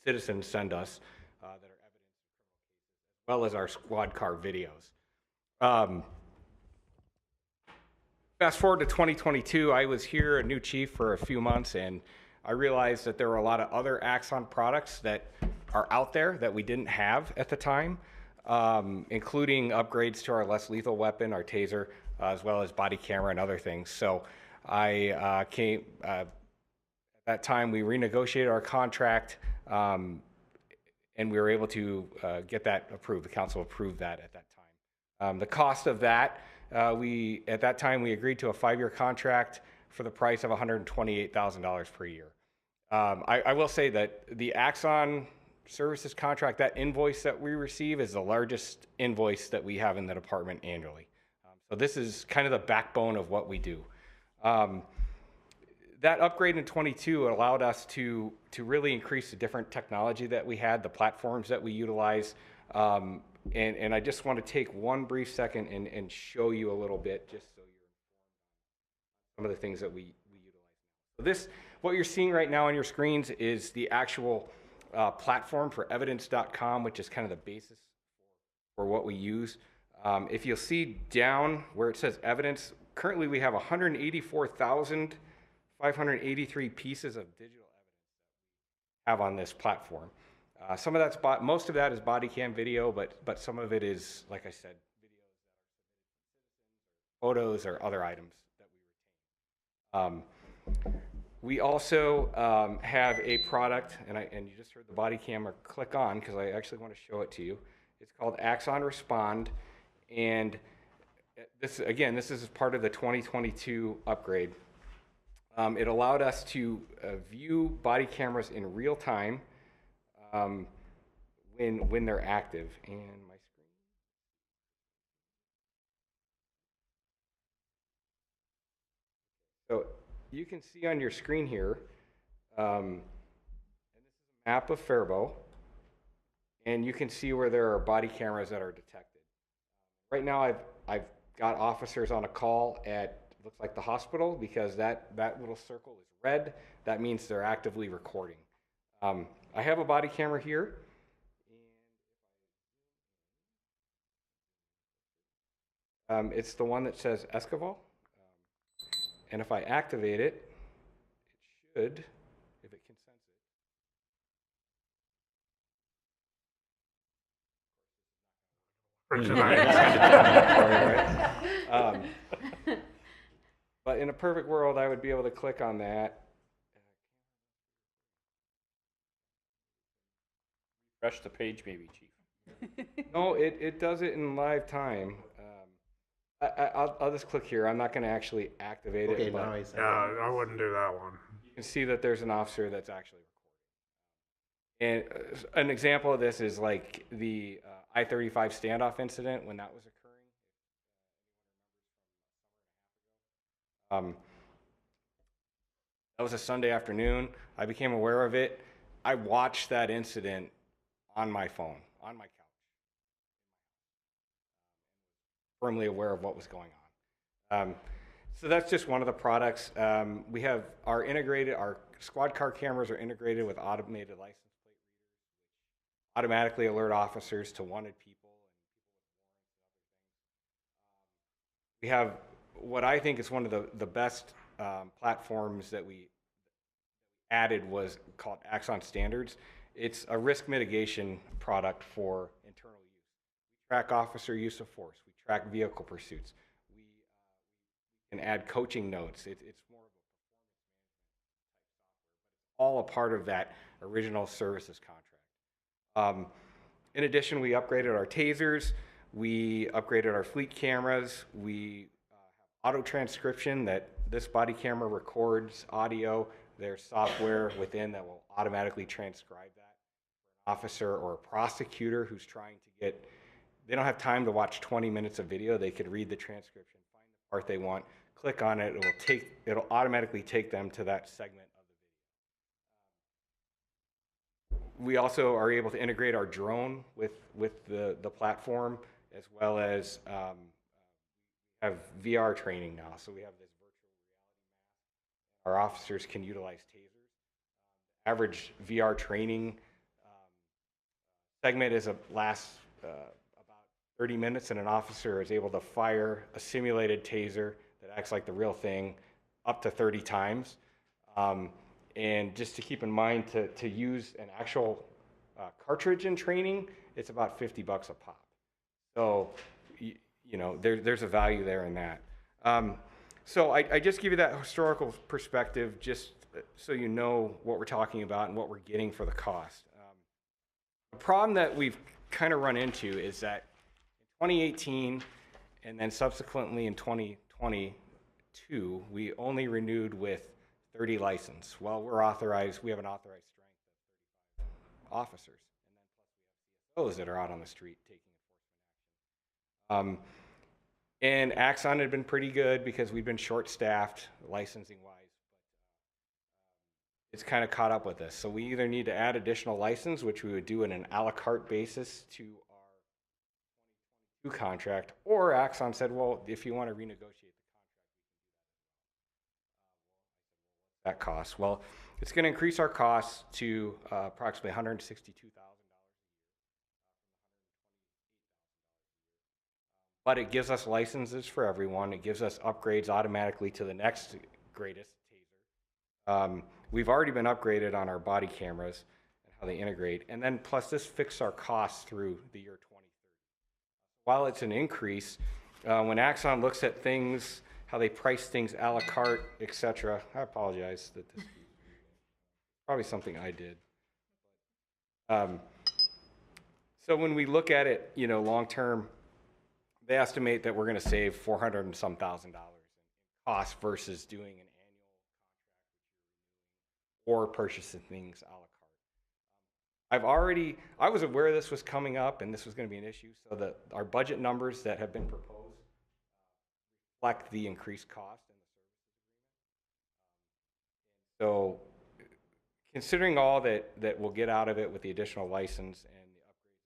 citizens send us that are evidence, as well as our squad car videos. Fast forward to 2022, I was here, a new chief for a few months, and I realized that there were a lot of other Axon products that are out there that we didn't have at the time, including upgrades to our less lethal weapon, our taser, as well as body camera and other things. So I at that time, we renegotiated our contract, and we were able to get that approved. The council approved that at that time. The cost of that, at that time, we agreed to a 5-year contract for the price of $128,000 per year. I will say that the Axon Services contract, that invoice that we receive is the largest invoice that we have in the department annually. So this is kind of the backbone of what we do. That upgrade in 22 allowed us to really increase the different technology that we had, the platforms that we utilize. And I just want to take one brief second and show you a little bit, just so you're informed on some of the things that we utilize. So what you're seeing right now on your screens is the actual platform for evidence.com, which is kind of the basis for what we use. If you'll see down where it says evidence, currently we have 184,583 pieces of digital evidence we have on this platform. Some of that's most of that is body cam video, but some of it is, like I said, videos, photos, or other items that we retain. We also have a product, and you just heard the body camera click on because I actually want to show it to you. It's called Axon Respond, and this is part of the 2022 upgrade. It allowed us to view body cameras in real time when they're active. And my screen. So you can see on your screen here, and this is a map of Faribault, and you can see where there are body cameras that are detected. Right now, I've got officers on a call at looks like the hospital because that little circle is red. That means they're actively recording. I have a body camera here. It's the one that says Esquivel. And if I activate it, it should, if it can sense it. But in a perfect world, I would be able to click on that. Refresh the page maybe, Chief. No, it does it in live time. I'll just click here. I'm not going to actually activate Okay, it, but now I see. Yeah, I wouldn't do that one. you can see that there's an officer that's actually recording. And an example of this is like the I-35 standoff incident when that was occurring. That was a Sunday afternoon. I became aware of it. I watched that incident on my phone, on my couch. Firmly aware of what was going on. So that's just one of the products. We have our squad car cameras are integrated with automated license plate readers, automatically alert officers to wanted people and people with warrants and other things. We have what I think is one of the best platforms that we added was called Axon Standards. It's a risk mitigation product for internal use. We track officer use of force. We track vehicle pursuits. We can add coaching notes. It's more of a performance management type software, but it's all a part of that original services contract. In addition, we upgraded our tasers. We upgraded our fleet cameras. We have auto transcription that this body camera records audio. There's software within that will automatically transcribe that for an officer or a prosecutor who's trying to get, they don't have time to watch 20 minutes of video. They could read the transcription, find the part they want, click on it. It'll automatically take them to that segment of the video. We also are able to integrate our drone with the platform, as well as have VR training now. So we have this virtual reality map. Our officers can utilize tasers. Average VR training segment lasts about 30 minutes, and an officer is able to fire a simulated taser that acts like the real thing up to 30 times. And just to keep in mind, to use an actual cartridge in training, it's about $50 a pop. So, you know, there's a value there in that. So I just give you that historical perspective just so you know what we're talking about and what we're getting for the cost. The problem that we've kind of run into is that in 2018 and then subsequently in 2022, we only renewed with 30 license. Well, we have an authorized strength of 35 officers, and then plus we have CSOs that are out on the street taking enforcement action. And Axon had been pretty good because we've been short-staffed licensing-wise, but it's kind of caught up with us. So we either need to add additional license, which we would do in an a la carte basis to our 2022 contract, or Axon said, well, if you want to renegotiate the contract, that cost. Well, it's going to increase our costs to approximately $162,000. But it gives us licenses for everyone. It gives us upgrades automatically to the next greatest taser. We've already been upgraded on our body cameras and how they integrate. And then plus this fixed our costs through the year 2030. While it's an increase, when Axon looks at things, how they price things a la carte, etc. I apologize that this is probably something I did. So when we look at it, you know, long term, they estimate that we're going to save $400,000 and some in cost versus doing an annual contract or purchasing things a la carte. I was aware this was coming up and this was going to be an issue, so that our budget numbers that have been proposed reflect the increased cost in the services agreement. So considering all that we'll get out of it with the additional license and the upgrades in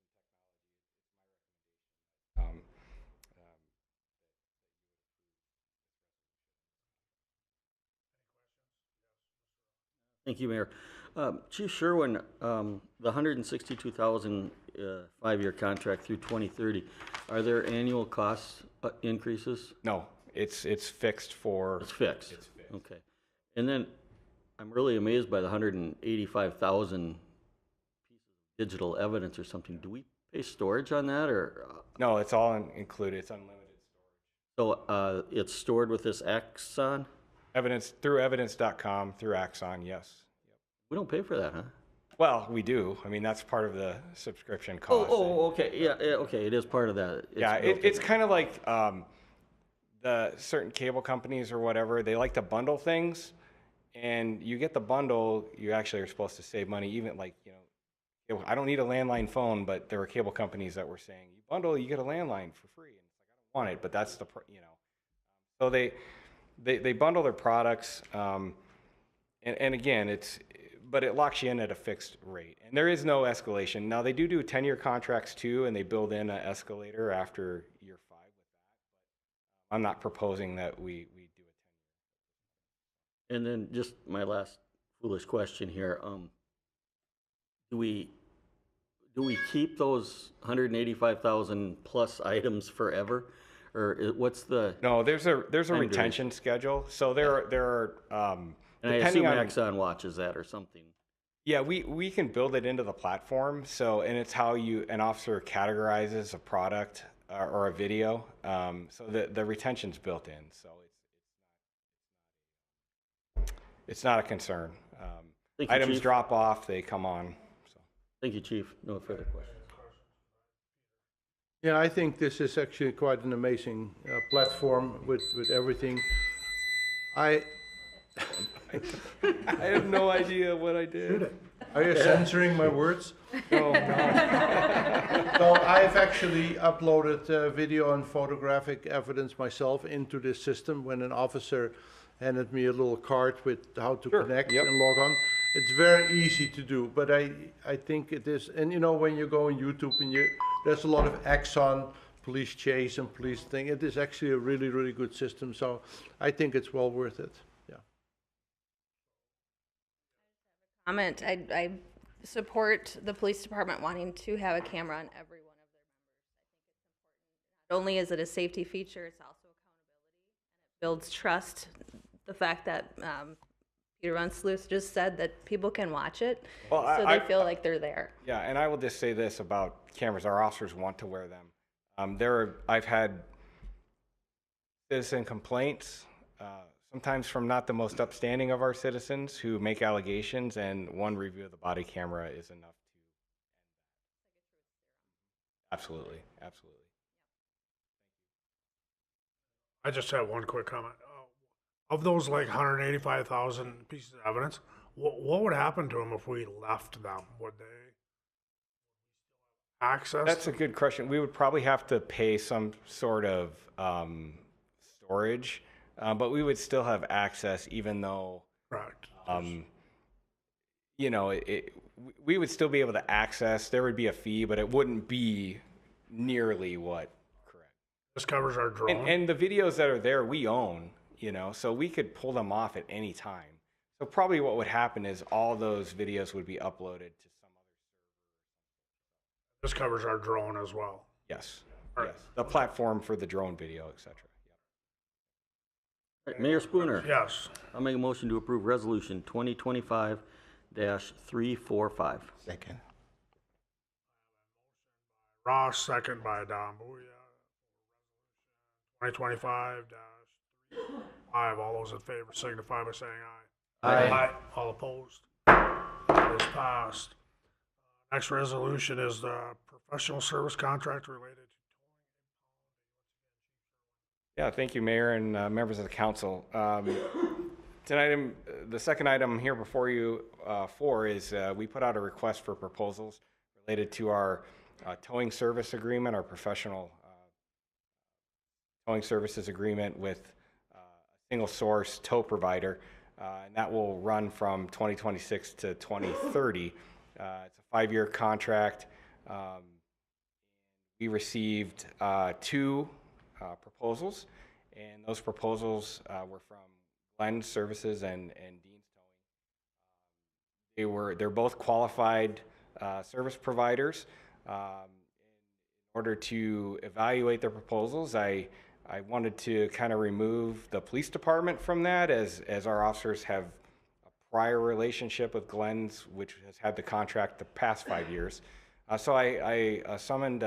technology, it's my recommendation. Thank you, Mayor. Chief Sherwin, the 162,000 5-year contract through 2030, are there annual cost increases? No, it's fixed for. It's fixed. Okay. And then I'm really amazed by the 185,000 pieces of digital evidence or something. Do we pay storage on that, or? No, it's all included. It's unlimited storage. So it's stored with this Axon? Evidence through evidence.com, through Axon, yes. Yep. We don't pay for that, huh? Well, we do. I mean, that's part of the subscription cost. Oh, okay. Yeah, okay. It is part of that. It's kind of like the certain cable companies or whatever, they like to bundle things, and you get the bundle, you actually are supposed to save money. Even like, I don't need a landline phone, but there were cable companies that were saying, you bundle, you get a landline for free. And it's like, I don't want it, but that's so they bundle their products. And again, but it locks you in at a fixed rate, and there is no escalation. Now they do 10-year contracts too, and they build in an escalator after year 5 with that. But I'm not proposing that we do a 10-year. And then just my last foolish question here, do we keep those 185,000 plus items forever? Or what's the? No, there's a retention schedule. So there are And I assume Axon watches that or something. Yeah, we can build it into the platform. So, and it's how an officer categorizes a product or a video. So the retention's built in. So it's not a concern. Items Chief. drop off, they come on. So. Thank you, Chief. No further questions. Yeah, I think this is actually quite an amazing platform with everything. I have no idea what I did. Are you censoring my words? No. So I've actually uploaded video and photographic evidence myself into this system when an officer handed me a little card with how to connect and log on. It's very easy to do, but I think it is, and when you go on YouTube and there's a lot of Axon police chase and police thing. It is actually a really, really good system, so I think it's well worth it. Yeah. Comment. I support the police department wanting to have a camera on every one of their members. I think it's important. Not only is it a safety feature, it's also accountability, and it builds trust. The fact that Peter Van Sluis just said that people can watch it, so they feel like they're there. Yeah, and I will just say this about cameras: our officers want to wear them. I've had citizen complaints, sometimes from not the most upstanding of our citizens who make allegations, and one review of the body camera is enough to end that. Absolutely. I just have one quick comment. Of those like 185,000 pieces of evidence, what would happen to them if we left them? Would they access? That's a good question. We would probably have to pay some sort of storage, but we would still have access, even though, correct. We would still be able to access. There would be a fee, but it wouldn't be nearly what. Correct. This covers our drone. And the videos that are there, we own. So we could pull them off at any time. So probably what would happen is all those videos would be uploaded to some other server. This covers our drone as well. Yes. Yes. The platform for the drone video, etc. Right, Mayor Spooner. Yes. I'll make a motion to approve resolution 2025-345. Second. Ross, second by Don Booyah. 2025-345. All those in favor signify by saying aye. Aye. All opposed? It is passed. Next resolution is the professional service contract related to Yeah, thank you, Mayor and members of the council. Tonight, the second item here before you is we put out a request for proposals related to our towing service agreement, our professional towing services agreement with a single source tow provider, and that will run from 2026 to 2030. It's a 5-year contract. We received 2 proposals, and those proposals were from Glenn Services and Dean's Towing. They're both qualified service providers. In order to evaluate their proposals, I wanted to kind of remove the police department from that, as our officers have a prior relationship with Glenn's, which has had the contract the past 5 years. So I summoned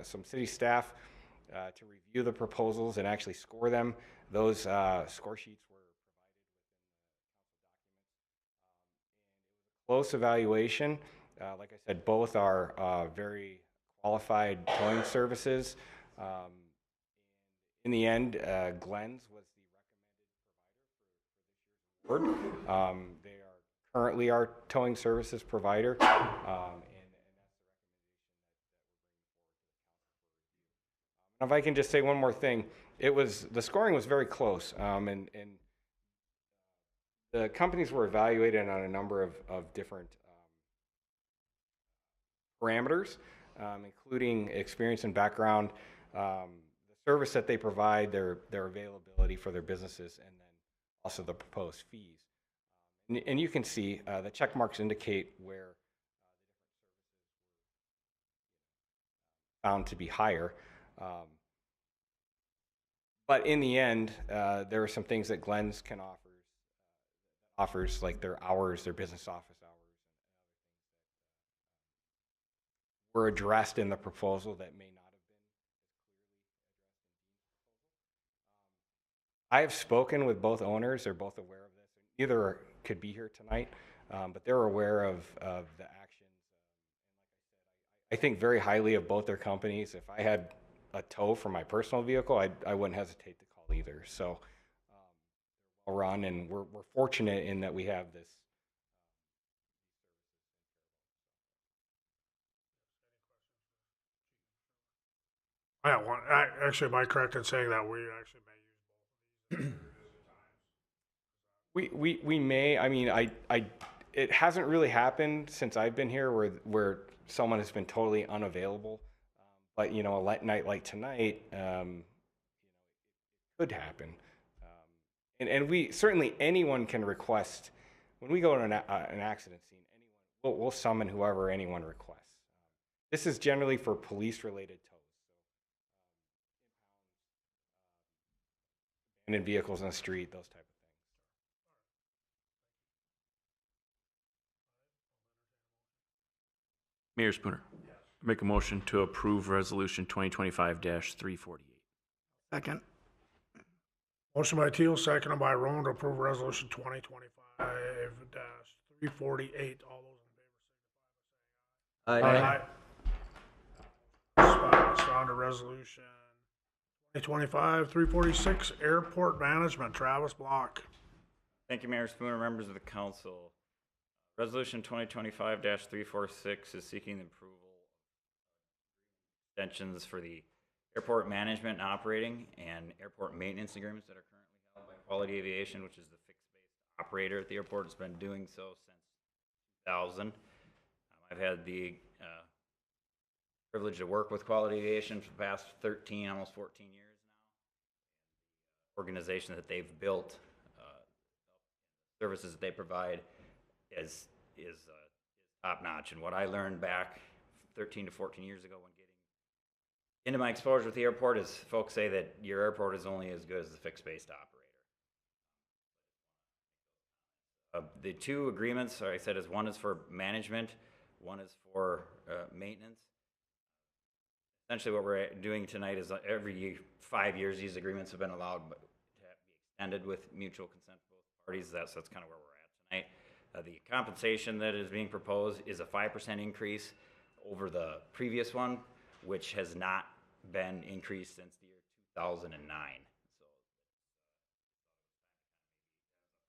some city staff to review the proposals and actually score them. Those score sheets were provided with close evaluation. Like I said, both are very qualified towing services. In the end, Glenn's was the recommended provider for this year's award. They are currently our towing services provider, and that's the recommendation that we're bringing forward to the council for review. If I can just say one more thing, the scoring was very close, and the companies were evaluated on a number of different parameters, including experience and background, the service that they provide, their availability for their businesses, and then also the proposed fees. And you can see the check marks indicate where the different services were found to be higher. But in the end, there are some things that Glenn's can offers like their hours, their business office hours, were addressed in the proposal that may not have been clearly addressed in the proposal. I have spoken with both owners. They're both aware of this. Neither could be here tonight, but they're aware of the actions. I think very highly of both their companies. If I had a tow for my personal vehicle, I wouldn't hesitate to call either. So they're well run, and we're fortunate in that we have this. I have one. Actually, am I correct in saying that we actually may use both? We may. I mean, it hasn't really happened since I've been here where someone has been totally unavailable. But a night like tonight, it could happen. And we certainly, anyone can request when we go to an accident scene. We'll summon whoever anyone requests. This is generally for police-related tows. Abandoned vehicles on the street, those type of things. Mayor Spooner. Yes. Make a motion to approve resolution 2025-348. Second. Motion by Teal, seconded by Roan to approve resolution 2025-348. All those in favor signify by saying aye. Aye. It's on to resolution 2025-346, airport management. Travis Block. Thank you, Mayor Spooner, members of the council. Resolution 2025-346 is seeking the approval of extensions for the airport management and operating and airport maintenance agreements that are currently held by Quality Aviation, which is the fixed-based operator at the airport. It's been doing so since 2000. I've had the privilege to work with Quality Aviation for the past 13, almost 14 years now. The organization that they've built, services that they provide is top notch. And what I learned back 13 to 14 years ago when getting into my exposure with the airport is folks say that your airport is only as good as the fixed-based operator. The two agreements, like I said, one is for management, one is for maintenance. Essentially what we're doing tonight is every 5 years these agreements have been allowed to be extended with mutual consent of both parties. That's kind of where we're at tonight. The compensation that is being proposed is a 5% increase over the previous one, which has not been increased since the year 2009. So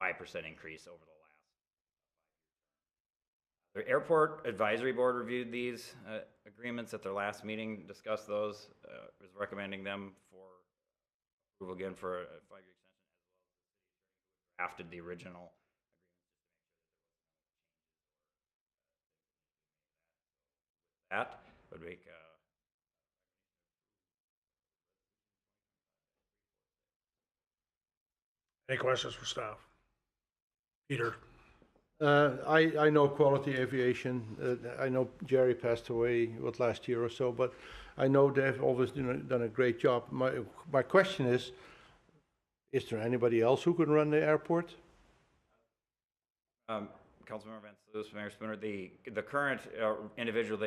5% increase over the last 5 years. The Airport Advisory Board reviewed these agreements at their last meeting, discussed those, was recommending them for approval again for a 5-year extension, as well as drafted the original that would make Any questions for staff? Peter. I know Quality Aviation. I know Jerry passed away last year or so, but I know they've always done a great job. My question is there anybody else who can run the airport? Councilmember Van Sluis, Mayor Spooner, the current individual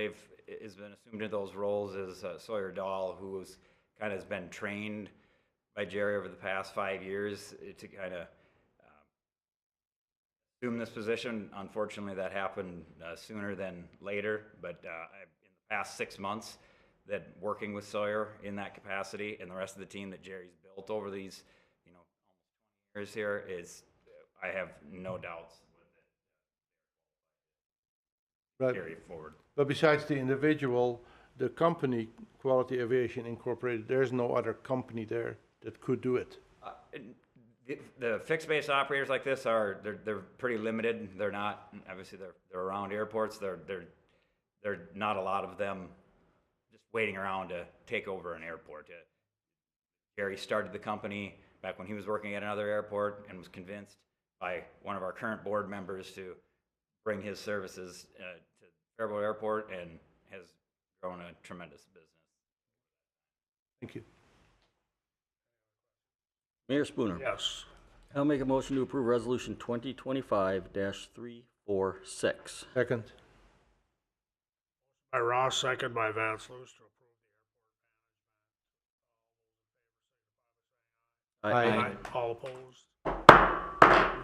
has been assumed in those roles is Sawyer Dahl, who's kind of has been trained by Jerry over the past 5 years to kind of assume this position. Unfortunately, that happened sooner than later, but in the past 6 months, that working with Sawyer in that capacity and the rest of the team that Jerry's built, built over these, you know, almost 20 years here is, I have no doubts with Right. it. Carry it forward. But besides the individual, the company, Quality Aviation Incorporated, there's no other company there that could do it. The fixed base operators like this they're pretty limited. They're not, obviously they're around airports. They're not a lot of them just waiting around to take over an airport. Gary started the company back when he was working at another airport and was convinced by one of our current board members to bring his services to Faribault Airport, and has grown a tremendous business. Thank you. Mayor Spooner. Yes. I'll make a motion to approve resolution 2025-346. Second. By Ross, second by Vance Luce to approve the airport management. Aye. All opposed?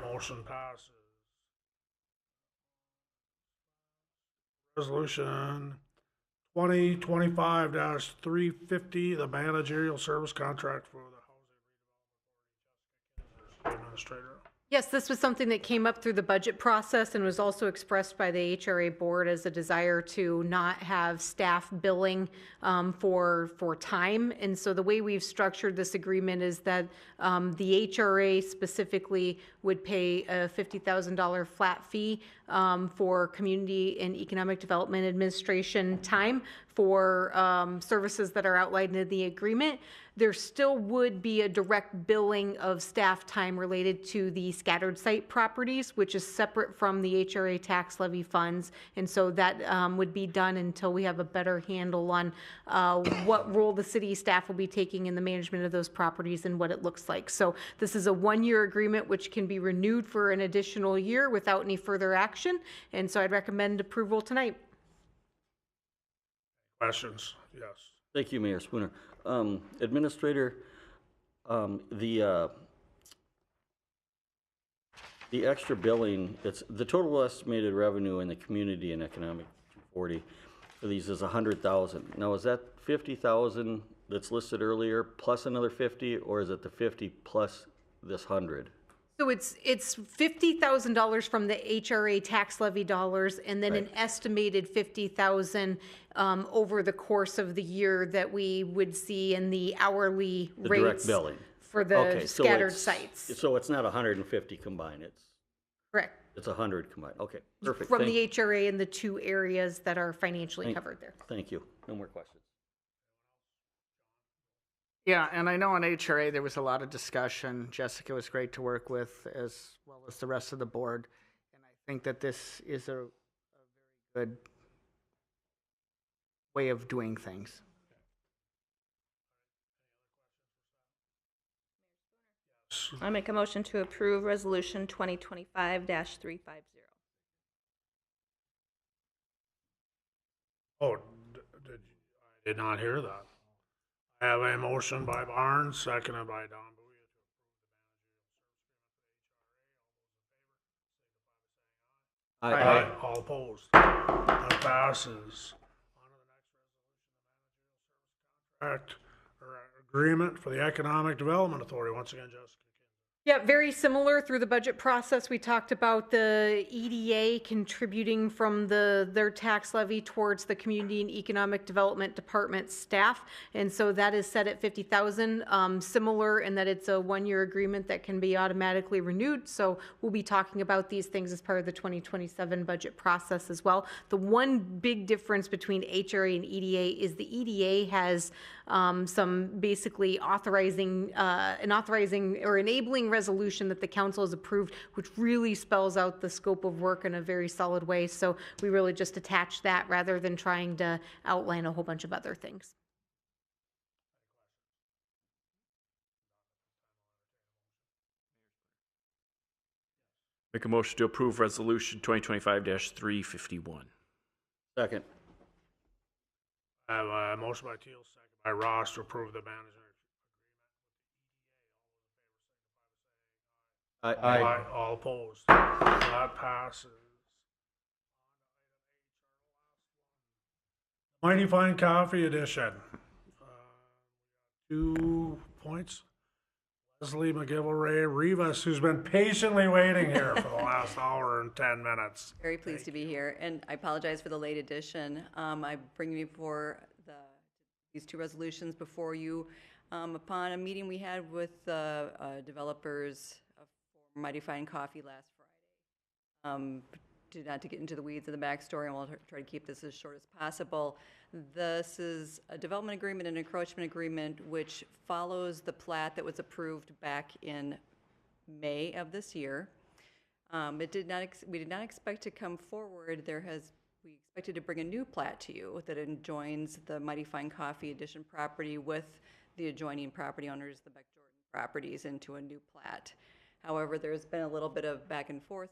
Motion passes. Resolution 2025-350, the managerial service contract for the Housing Administrator. Yes, this was something that came up through the budget process and was also expressed by the HRA board as a desire to not have staff billing for time. And so the way we've structured this agreement is that the HRA specifically would pay a $50,000 flat fee for Community and Economic Development Administration time for services that are outlined in the agreement. There still would be a direct billing of staff time related to the scattered site properties, which is separate from the HRA tax levy funds. And so that would be done until we have a better handle on what role the city staff will be taking in the management of those properties and what it looks like. So this is a one-year agreement which can be renewed for an additional year without any further action. And so I'd recommend approval tonight. Questions? Yes. Thank you, Mayor Spooner. Administrator, the extra billing, it's the total estimated revenue in the community and economic 240 for these is 100,000. Now, is that 50,000 that's listed earlier plus another 50, or is it the 50 plus this 100? So it's $50,000 from the HRA tax levy dollars, and then an estimated 50,000 over the course of the year that we would see in the hourly The rates direct billing. for the Okay, so scattered it's- sites. So it's not 150 combined, Correct. it's 100 combined. Okay, perfect. From the HRA in the two areas that are financially covered there. Thank you. No more questions. Yeah, and I know on HRA there was a lot of discussion. Jessica was great to work with, as well as the rest of the board. And I think that this is a very good way of doing things. I make a motion to approve resolution 2025-350. Oh, I did not hear that. I have a motion by Barnes, seconded by Don Bouya to approve the managerial service agreement for the HRA. Aye. All opposed? That passes. On to the next resolution, the managerial service contract or agreement for the Economic Development Authority. Once again, Jessica. Yeah, very similar through the budget process. We talked about the EDA contributing from their tax levy towards the Community and Economic Development Department staff. And so that is set at 50,000, similar in that it's a one-year agreement that can be automatically renewed. So we'll be talking about these things as part of the 2027 budget process as well. The one big difference between HRA and EDA is the EDA has some basically authorizing or enabling resolution that the council has approved, which really spells out the scope of work in a very solid way. So we really just attach that rather than trying to outline a whole bunch of other things. Make a motion to approve resolution 2025-351. Second. I have a motion by Teal, second by Ross to approve the management agreement. Aye. All opposed? That passes. Mighty Fine Coffee Edition. 2 points. Leslie McGillivray Rivas, who's been patiently waiting here for the last hour and 10 minutes. Very pleased to be here, and I apologize for the late addition. I'm bringing you for these two resolutions before you upon a meeting we had with developers for Mighty Fine Coffee last Friday. Not to get into the weeds of the backstory, and we'll try to keep this as short as possible. This is a development agreement and encroachment agreement which follows the plat that was approved back in May of this year. We did not expect to come forward. We expected to bring a new plat to you that adjoins the Mighty Fine Coffee Edition property with the adjoining property owners, the Beck Jordan properties, into a new plat. However, there's been a little bit of back and forth,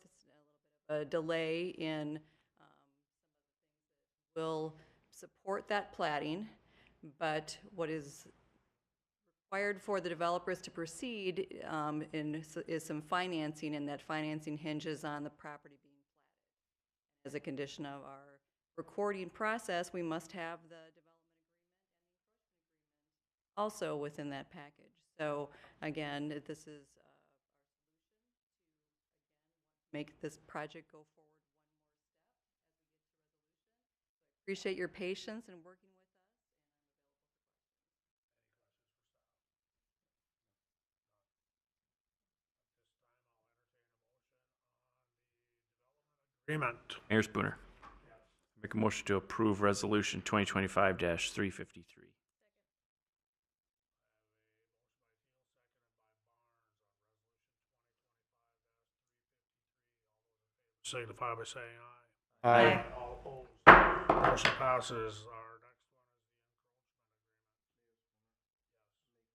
a delay in will support that platting, but what is required for the developers to proceed is some financing, and that financing hinges on the property being platted. As a condition of our recording process, we must have the development agreement and the encroachment agreement also within that package. So again, this is make this project go forward one more step as we get to resolution. So I appreciate your patience in working with us, and I'm available for questions. Agreement. Mayor Spooner. Make a motion to approve resolution 2025-353. Signify by saying aye. Aye. All opposed. Motion passes. Our next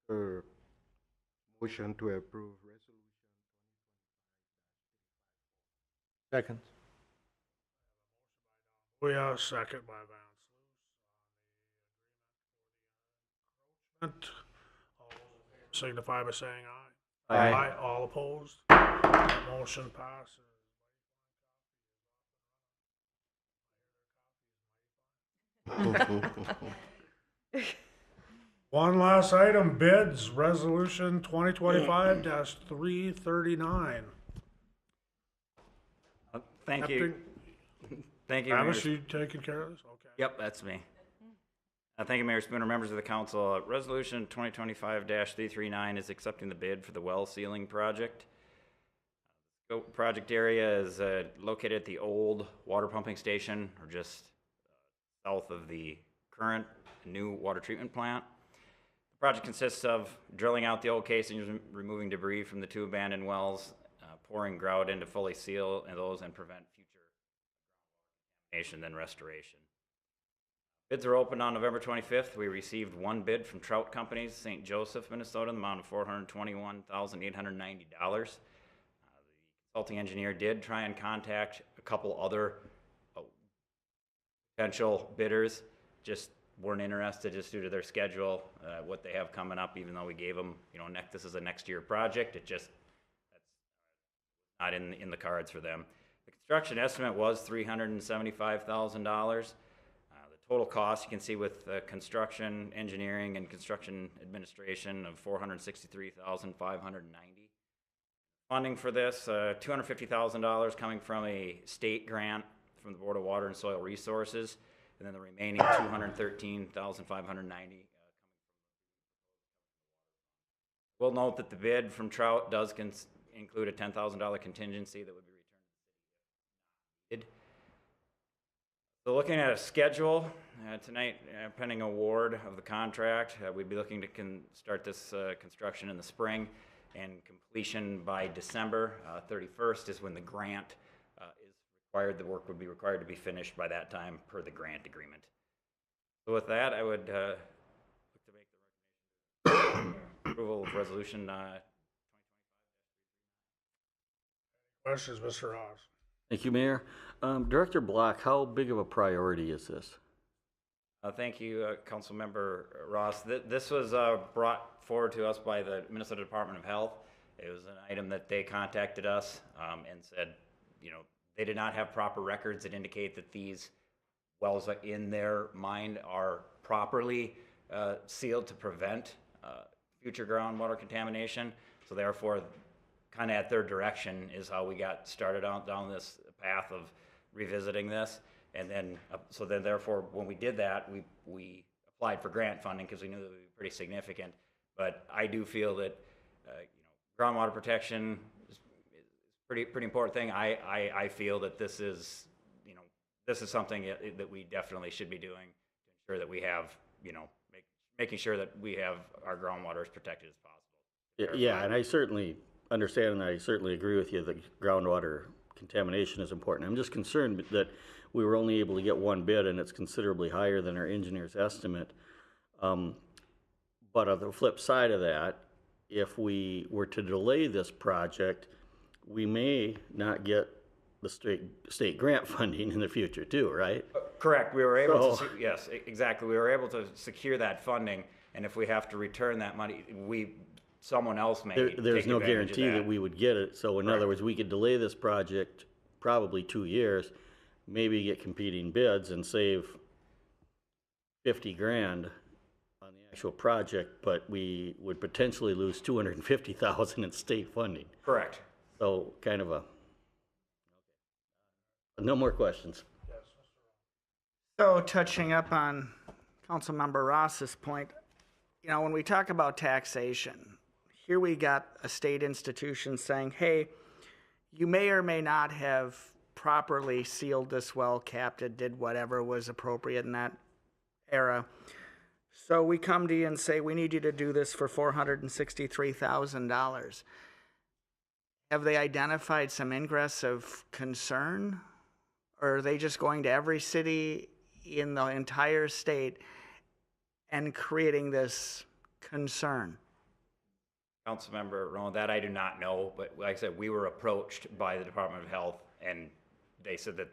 one is Motion to approve resolution. Second. the encroachment. Second by Van Sluis on the agreement for the encroachment. All those in favor signify by saying aye. Aye. All opposed. Motion passes. One last item, bids, resolution 2025-339. Thank you. Thank you, Travis, Mayor. you taking care of this? Okay. Yep, that's me. Thank you, Mayor Spooner, members of the council. Resolution 2025-339 is accepting the bid for the well sealing project. Project area is located at the old water pumping station, or just south of the current new water treatment plant. The project consists of drilling out the old casings, removing debris from the two abandoned wells, pouring grout in to fully seal those and prevent future contamination, then restoration. Bids are opened on November 25th. We received one bid from Trout Companies, St. Joseph, Minnesota, in the amount of $421,890. The consulting engineer did try and contact a couple other potential bidders, just weren't interested just due to their schedule, what they have coming up, even though we gave them, this is a next year project. That's not in the cards for them. The construction estimate was $375,000. The total cost you can see with construction, engineering, and construction administration of $463,590. Funding for this, $250,000 coming from a state grant from the Board of Water and Soil Resources, and then the remaining $213,590 We'll note that the bid from Trout does include a $10,000 contingency that would be returned. So looking at a schedule, tonight, pending award of the contract, we'd be looking to start this construction in the spring, and completion by December 31st is when the grant is required. The work would be required to be finished by that time per the grant agreement. So with that, I would look to make the recommendation approval of resolution 2025. Questions, Mr. Ross? Thank you, Mayor. Director Block, how big of a priority is this? Thank you, Council Member Ross. This was brought forward to us by the Minnesota Department of Health. It was an item that they contacted us and said, they did not have proper records that indicate that these wells in their mind are properly sealed to prevent future groundwater contamination. So therefore, kind of at their direction is how we got started down this path of revisiting this. And then, so then therefore, when we did that, we applied for grant funding because we knew that it would be pretty significant. But I do feel that, groundwater protection is pretty important thing. I feel that this is, this is something that we definitely should be doing to ensure that we have, making sure that we have our groundwater as protected as possible. Yeah, and I certainly understand, and I certainly agree with you that groundwater contamination is important. I'm just concerned that we were only able to get one bid, and it's considerably higher than our engineer's estimate. But on the flip side of that, if we were to delay this project, we may not get the state grant funding in the future too, right? Correct. We were able to, yes, exactly. We were able to secure that funding, and if we have to return that money, someone else may there's take no advantage of guarantee that we would get it. So in other words, we could delay this project probably 2 years, maybe get competing bids and save 50 grand on the actual project, but we would potentially lose 250,000 in state funding. Correct. So kind of no more questions. So touching up on Councilmember Ross's point, when we talk about taxation, here we got a state institution saying, hey, you may or may not have properly sealed this well, capped it, did whatever was appropriate in that era. So we come to you and say, we need you to do this for $463,000. Have they identified some ingress of concern? Or are they just going to every city in the entire state and creating this concern? Councilmember Rowan, that I do not know, but like I said, we were approached by the Department of Health, and they said that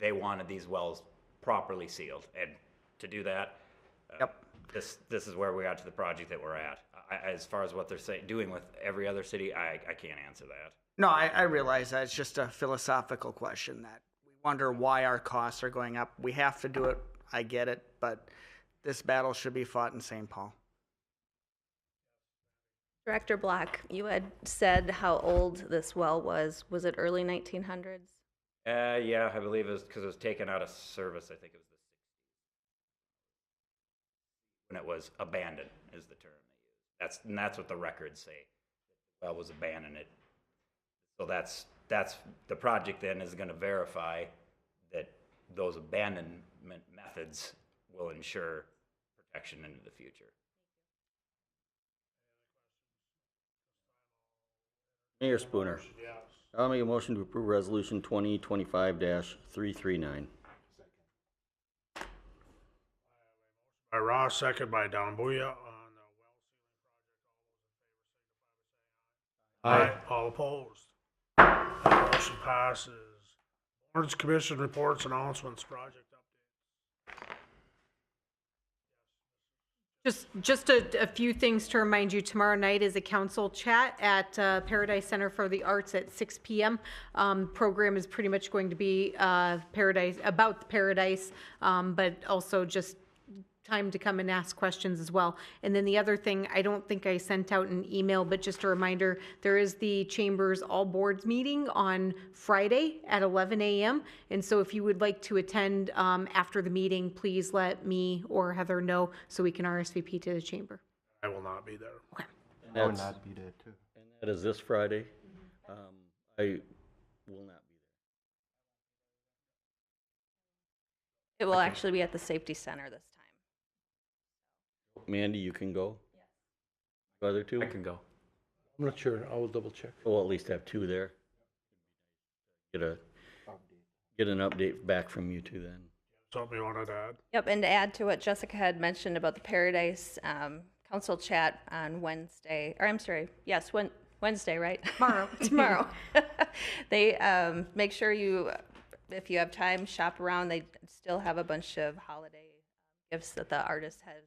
they wanted these wells properly sealed, and to do that, this is where we got to the project that we're at. As far as what they're doing with every other city, I can't answer that. No, I realize that. It's just a philosophical question that we wonder why our costs are going up. We have to do it. I get it, but this battle should be fought in St. Paul. Director Black, you had said how old this well was. Was it early 1900s? Yeah, I believe it was because it was taken out of service. I think it was the 60s when it was abandoned, is the term they use. That's what the records say. The well was abandoned. So that's the project then is going to verify that those abandonment methods will ensure protection into the future. Mayor Spooner. Yes. I'll make a motion to approve resolution 2025-339. By Ross, second by Don Booyah on the well sealing project. All those in favor signify by saying aye. Aye. All opposed? Motion passes. Boards, commission reports, announcements, project updates. Just a few things to remind you. Tomorrow night is a council chat at Paradise Center for the Arts at 6 p.m. Program is pretty much going to be about the Paradise, but also just time to come and ask questions as well. And then the other thing, I don't think I sent out an email, but just a reminder, there is the Chamber's All Boards meeting on Friday at 11 a.m. And so if you would like to attend after the meeting, please let me or Heather know so we can RSVP to the Chamber. I will not be there. Okay. I will not be there too. And that is this Friday. I will not be It will actually be at the Safety Center this time. there. Mandy, you can go? Yes. Other two? I can go. I'm not sure. I will double check. We'll at least have two there. Get an update back from you two then. Something you wanted to add? Yep, and to add to what Jessica had mentioned about the Paradise Council chat on Wednesday, or I'm sorry, yes, Wednesday, right? Tomorrow. Tomorrow. They make sure you, if you have time, shop around. They still have a bunch of holiday gifts that the artists have made.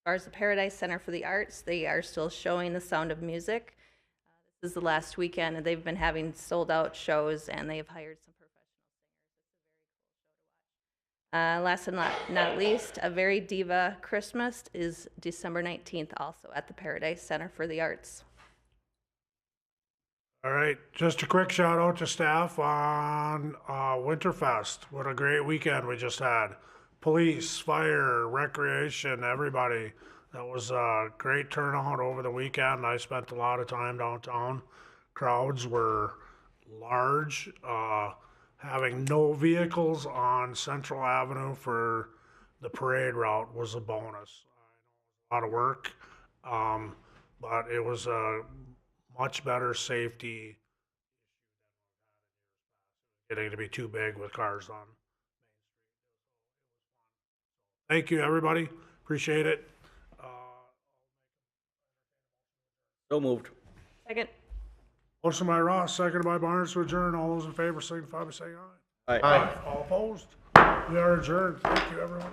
As far as the Paradise Center for the Arts, they are still showing The Sound of Music. This is the last weekend, and they've been having sold-out shows, and they have hired some professional singers. Last and not least, a very diva Christmas is December 19th, also at the Paradise Center for the Arts. All right, just a quick shout out to staff on Winterfest. What a great weekend we just had. Police, fire, recreation, everybody. That was a great turnout over the weekend. I spent a lot of time downtown. Crowds were large. Having no vehicles on Central Avenue for the parade route was a bonus. A lot of work, but it was a much better safety. Getting to be too big with cars on. Thank you, everybody. Appreciate it. So moved. Second. Motion by Ross, seconded by Barnes to adjourn. All those in favor signify by saying aye. Aye. All opposed? We are adjourned. Thank you, everyone.